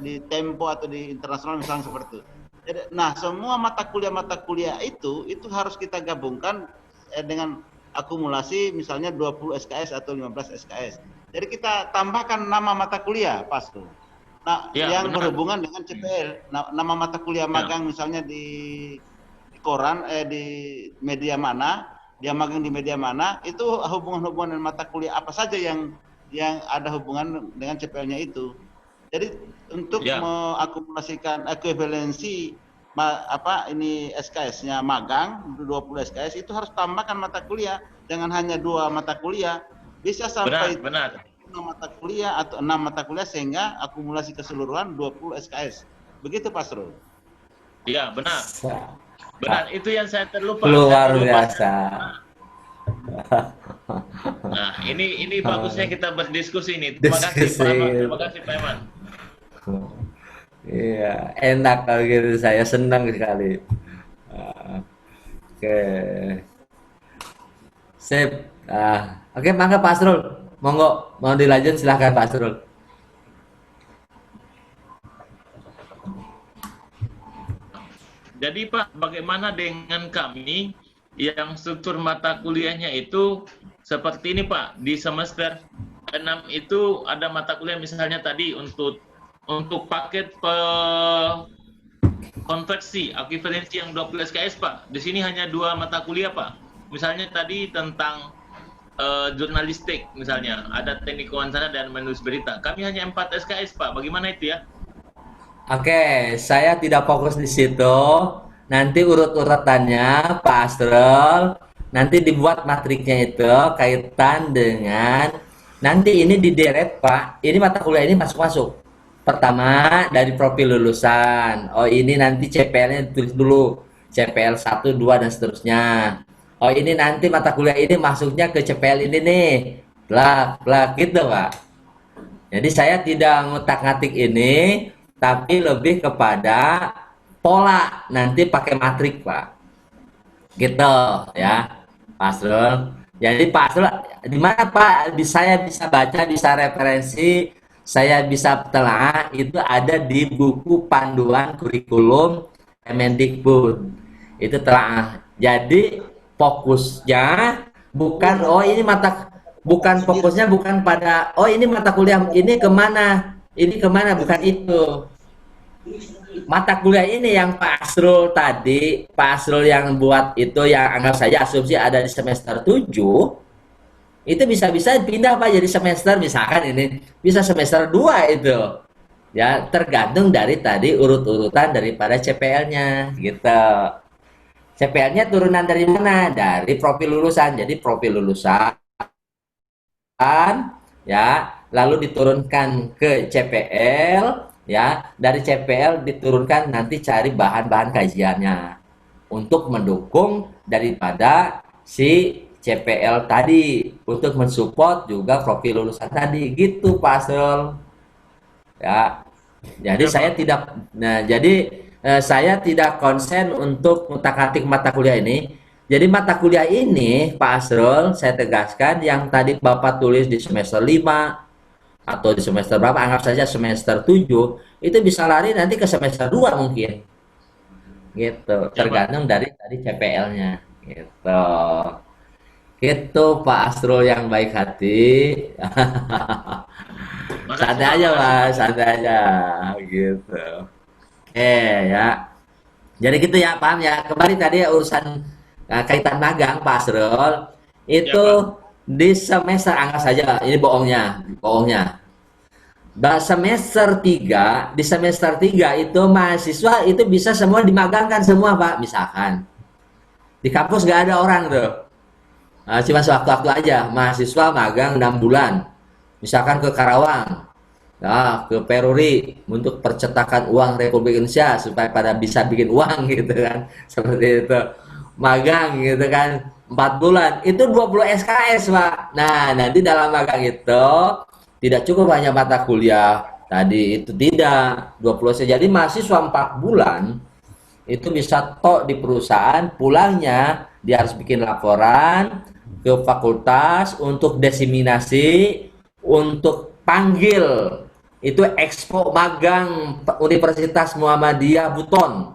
di Tempo atau di internasional misalnya seperti itu. Jadi, nah semua mata kuliah itu harus kita gabungkan dengan akumulasi misalnya 20 SKS atau 15 SKS. Jadi kita tambahkan nama mata kuliah pas tuh. Nah, yang berhubungan dengan CPL. Nah, nama mata kuliah magang misalnya di koran di media mana, dia magang di media mana, itu hubungan-hubungan dengan mata kuliah apa saja yang ada hubungan dengan CPL-nya itu. Jadi untuk mengakumulasikan ekuivalensi SKS-nya magang 20 SKS itu harus tambahkan mata kuliah, jangan hanya 2 mata kuliah, bisa sampai 6 mata kuliah atau 6 mata kuliah sehingga akumulasi keseluruhan 20 SKS. Begitu Pak Asrul. Iya, benar. Benar, itu yang saya terlupa. Luar biasa. Nah, ini bagusnya kita berdiskusi nih. Terima kasih Pak Iman. Iya, enak kalau gitu, saya senang sekali. Oke. Sip. Oke, mangga Pak Asrul. Monggo, mau dilanjut silahkan Pak Asrul. Jadi Pak, bagaimana dengan kami yang struktur mata kuliahnya itu seperti ini Pak, di semester 6 itu ada mata kuliah misalnya tadi untuk paket konveksi, ekuivalensi yang 20 SKS Pak. Di sini hanya 2 mata kuliah Pak. Misalnya tadi tentang jurnalistik misalnya, ada teknik wawancara dan menulis berita. Kami hanya 4 SKS Pak, bagaimana itu ya? Oke, saya tidak fokus di situ. Nanti urut-urutannya Pak Asrul, nanti dibuat matriknya itu kaitan dengan nanti ini dideret Pak. Ini mata kuliah ini masuk-masuk. Pertama dari profil lulusan. Oh ini nanti CPL-nya ditulis dulu. CPL 1, 2 dan seterusnya. Oh ini nanti mata kuliah ini masuknya ke CPL ini nih. Blak gitu Pak. Jadi saya tidak ngutak-ngatik ini, tapi lebih kepada pola nanti pakai matrik Pak. Gitu ya, Pak Asrul. Jadi Pak Asrul, di mana Pak saya bisa baca, bisa referensi, saya bisa telah itu ada di buku panduan kurikulum Kemendikbud. Itu telah. Jadi fokusnya bukan fokusnya bukan pada ini mata kuliah ini kemana bukan itu. Mata kuliah ini yang Pak Asrul tadi, Pak Asrul yang buat itu yang anggap saja asumsi ada di semester 7, itu bisa-bisa pindah Pak jadi semester, misalkan ini bisa semester 2 itu. Ya, tergantung dari tadi urut-urutan daripada CPL-nya gitu. CPL-nya turunan dari mana? Dari profil lulusan. Jadi profil lulusan ya, lalu diturunkan ke CPL ya, dari CPL diturunkan nanti cari bahan-bahan kajiannya untuk mendukung daripada si CPL tadi untuk mensupport juga profil lulusan tadi gitu Pak Asrul ya. Jadi saya tidak konsen untuk ngutak-ngatik mata kuliah ini. Jadi mata kuliah ini Pak Asrul saya tegaskan yang tadi Bapak tulis di semester 5 atau di semester berapa, anggap saja semester 7, itu bisa lari nanti ke semester 2 mungkin. Gitu, tergantung dari tadi CPL-nya. Gitu. Gitu Pak Asrul yang baik hati. Santai aja Mas, santai aja gitu. Ya. Jadi gitu ya, paham ya. Kembali tadi urusan kaitan magang Pak Asrul itu di semester anggap saja ini bohongnya. Semester 3, di semester 3 itu mahasiswa itu bisa semua dimagangkan semua Pak, misalkan. Di kampus nggak ada orang tuh. Cuma sewaktu-waktu aja mahasiswa magang 6 bulan. Misalkan ke Karawang. Nah, ke Peruri untuk percetakan uang Republik Indonesia supaya pada bisa bikin uang gitu kan. Seperti itu. Magang gitu kan 4 bulan. Itu 20 SKS, Pak. Nah, nanti dalam magang itu tidak cukup hanya mata kuliah tadi itu tidak 20 SKS. Jadi mahasiswa 4 bulan itu bisa tok di perusahaan, pulangnya dia harus bikin laporan ke fakultas untuk diseminasi, untuk panggil itu Expo Magang Universitas Muhammadiyah Buton.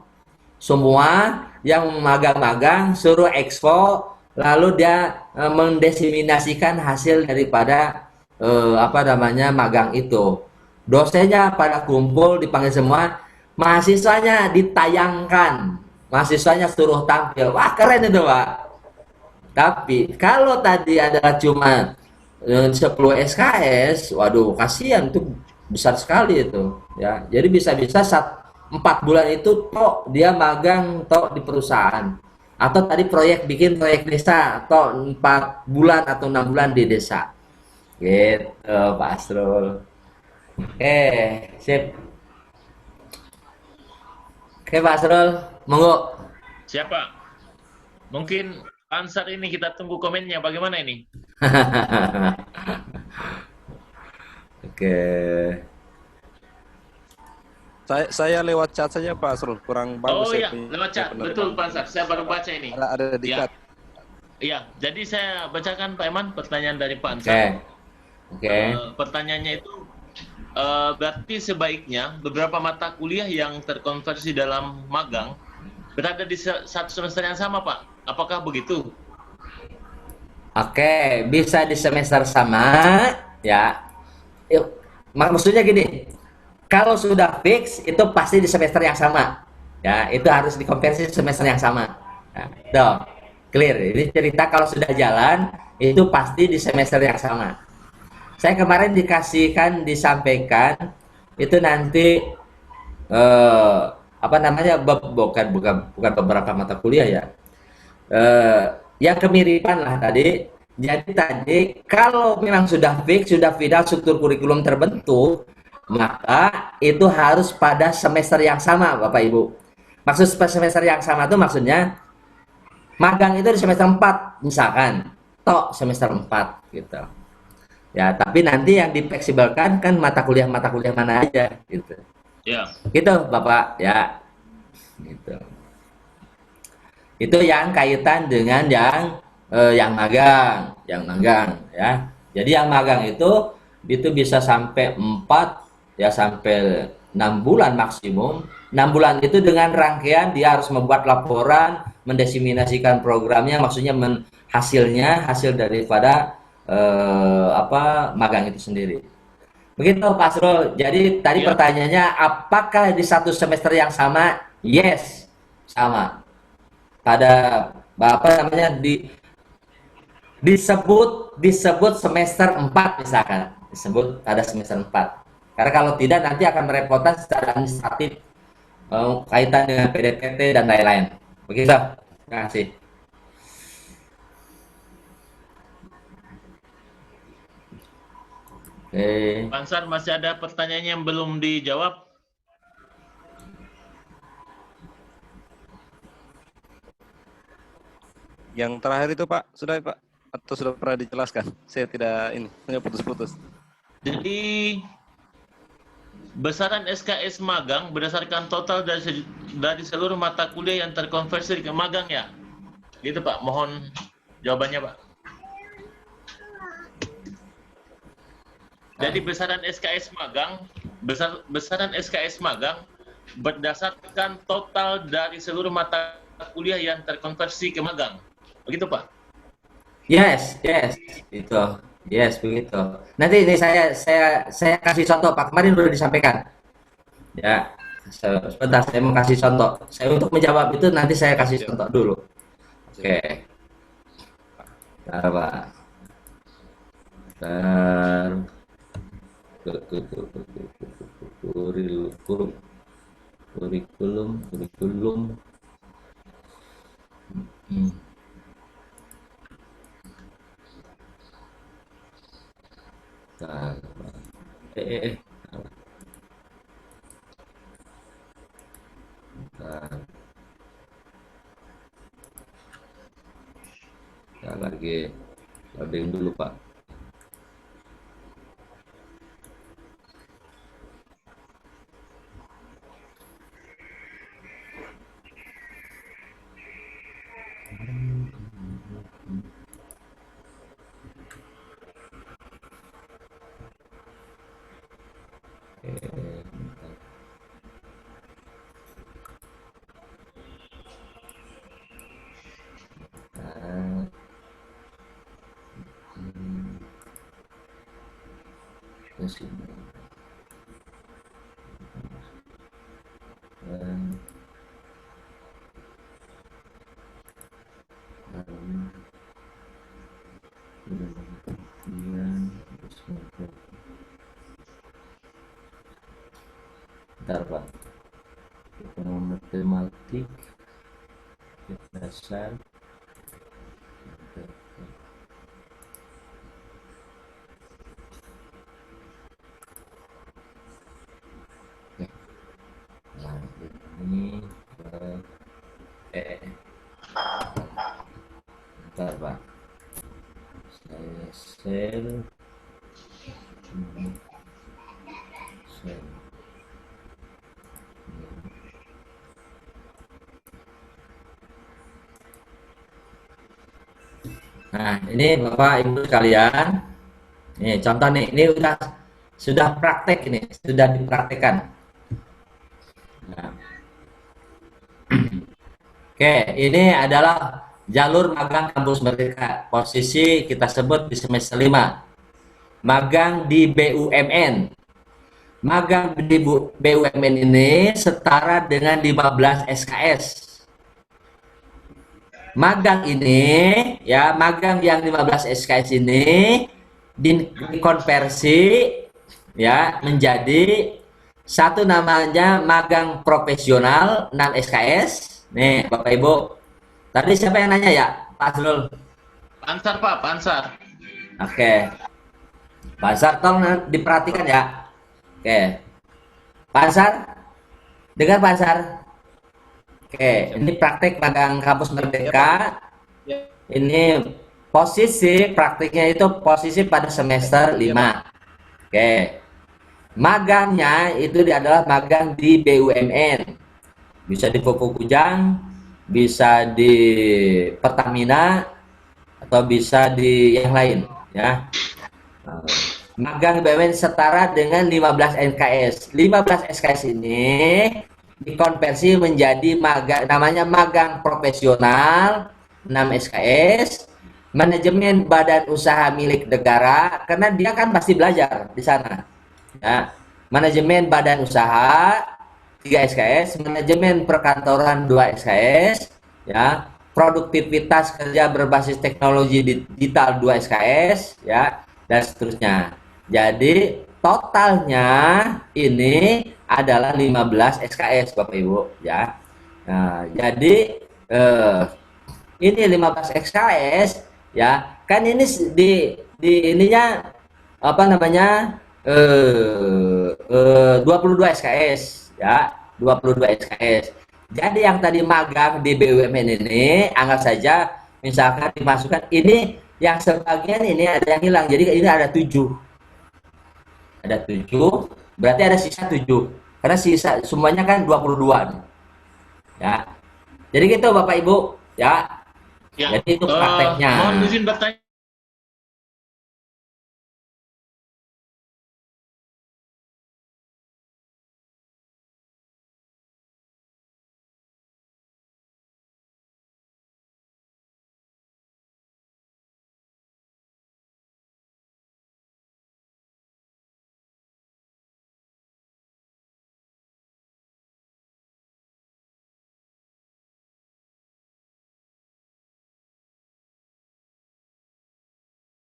Semua yang magang-magang suruh Expo, lalu dia mendiseminasikan hasil daripada magang itu. Dosennya pada kumpul dipanggil semua, mahasiswanya ditayangkan, mahasiswanya suruh tampil. Wah, keren itu, Pak. Tapi kalau tadi adalah cuma 10 SKS, waduh, kasihan itu besar sekali itu ya. Jadi bisa-bisa 4 bulan itu tok dia magang tok di perusahaan, atau tadi bikin proyek desa tok 4 bulan atau 6 bulan di desa gitu Pak Asrul. Sip. Pak Asrul, monggo. Siapa? Mungkin Ansar ini kita tunggu komennya bagaimana ini. Oke. Saya lewat chat saja Pak Asrul, kurang bagus. Oh iya, lewat chat. Betul Pak Ansar, saya baru baca ini. Ada di chat. Iya, jadi saya bacakan Pak Eman pertanyaan dari Pak Ansar. Oke. Pertanyaannya itu berarti sebaiknya beberapa mata kuliah yang terkonversi dalam magang berada di satu semester yang sama, Pak. Apakah begitu? Oke, bisa di semester sama, ya. Maksudnya gini, kalau sudah fix itu pasti di semester yang sama, ya. Itu harus dikonversi semester yang sama. Ya, tuh, clear. Ini cerita kalau sudah jalan itu pasti di semester yang sama. Saya kemarin disampaikan itu nanti apa namanya, bukan beberapa mata kuliah ya. Yang kemiripan lah tadi. Jadi tadi kalau memang sudah fix, sudah final struktur kurikulum terbentuk, maka itu harus pada semester yang sama, Bapak Ibu. Maksud semester yang sama itu maksudnya magang itu di semester 4 misalkan. Tok semester 4 gitu. Ya, tapi nanti yang difleksibelkan kan mata kuliah mana aja gitu. Ya. Gitu, Bapak, ya. Gitu. Itu yang kaitan dengan yang magang ya. Jadi yang magang itu bisa sampai 4 ya, sampai 6 bulan maksimum. 6 bulan itu dengan rangkaian dia harus membuat laporan, mendesimasikan programnya, maksudnya hasil daripada magang itu sendiri. Begitu Pak Asrul. Jadi tadi Ya. pertanyaannya apakah di satu semester yang sama? Yes, sama. Pada disebut semester 4 misalkan, disebut ada semester 4. Karena kalau tidak nanti akan merepotkan secara administratif, kaitan dengan PDPT dan lain-lain. Begitu. Terima kasih. Oke. Pak Ansar, masih ada pertanyaan yang belum dijawab? Yang terakhir itu Pak, sudah Pak? Atau sudah pernah dijelaskan? Saya tidak hanya putus-putus. Jadi besaran SKS magang berdasarkan total dari seluruh mata kuliah yang terkonversi ke magang ya? Gitu Pak, mohon jawabannya Pak. Jadi besaran SKS magang, besaran SKS magang berdasarkan total dari seluruh mata kuliah yang terkonversi ke magang. Begitu Pak? Yes, itu. Yes, begitu. Nanti ini saya kasih contoh Pak. Kemarin sudah disampaikan. Ya, sebentar saya mau kasih contoh. Saya untuk menjawab itu nanti saya kasih contoh dulu. Oke. Bentar, Pak. Bentar. Kurikulum. Bentar, Pak. Bentar. Ya, lagi loading dulu Pak. Bentar Pak. Ekonomi matematik dasar. Nah, ini bentar Pak. Saya share. Nah, ini Bapak Ibu sekalian. Nih, contoh nih, ini sudah praktek ini, sudah dipraktekkan. Nah. Oke, ini adalah jalur magang kampus Merdeka. Posisi kita sebut di semester 5. Magang di BUMN. Magang di BUMN ini setara dengan 15 SKS. Magang ini, ya, magang yang 15 SKS ini dikonversi, ya, menjadi satu namanya magang profesional 6 SKS. Nih, Bapak Ibu. Tadi siapa yang nanya ya? Pak Azrul. Pansar Pak, Pansar. Oke. Pak Ansar, tolong diperhatikan ya. Oke. Pak Ansar, dengar Pak Ansar. Oke, ini praktek magang kampus Merdeka. Ini posisi praktiknya itu posisi pada semester 5. Oke. Magangnya itu adalah magang di BUMN. Bisa di Pupuk Ujang, bisa di Pertamina, atau bisa di yang lain, ya. Magang BUMN setara dengan 15 SKS. 15 SKS ini dikonversi menjadi magang, namanya magang profesional 6 SKS, manajemen badan usaha milik negara, karena dia kan pasti belajar di sana. Ya, manajemen badan usaha 3 SKS, manajemen perkantoran 2 SKS, ya, produktivitas kerja berbasis teknologi digital 2 SKS, ya, dan seterusnya. Jadi totalnya ini adalah 15 SKS Bapak Ibu, ya. Nah, jadi ini 15 SKS, ya. Kan ini di ininya apa namanya? 22 SKS, ya. 22 SKS. Jadi yang tadi magang di BUMN ini anggap saja misalkan dimasukkan ini yang sebagian ini ada yang hilang. Jadi ini ada 7. Ada 7, berarti ada sisa 7. Karena sisa semuanya kan 22. Ya. Jadi gitu Bapak Ibu, ya. Ya. Jadi itu prakteknya. Mohon izin bertanya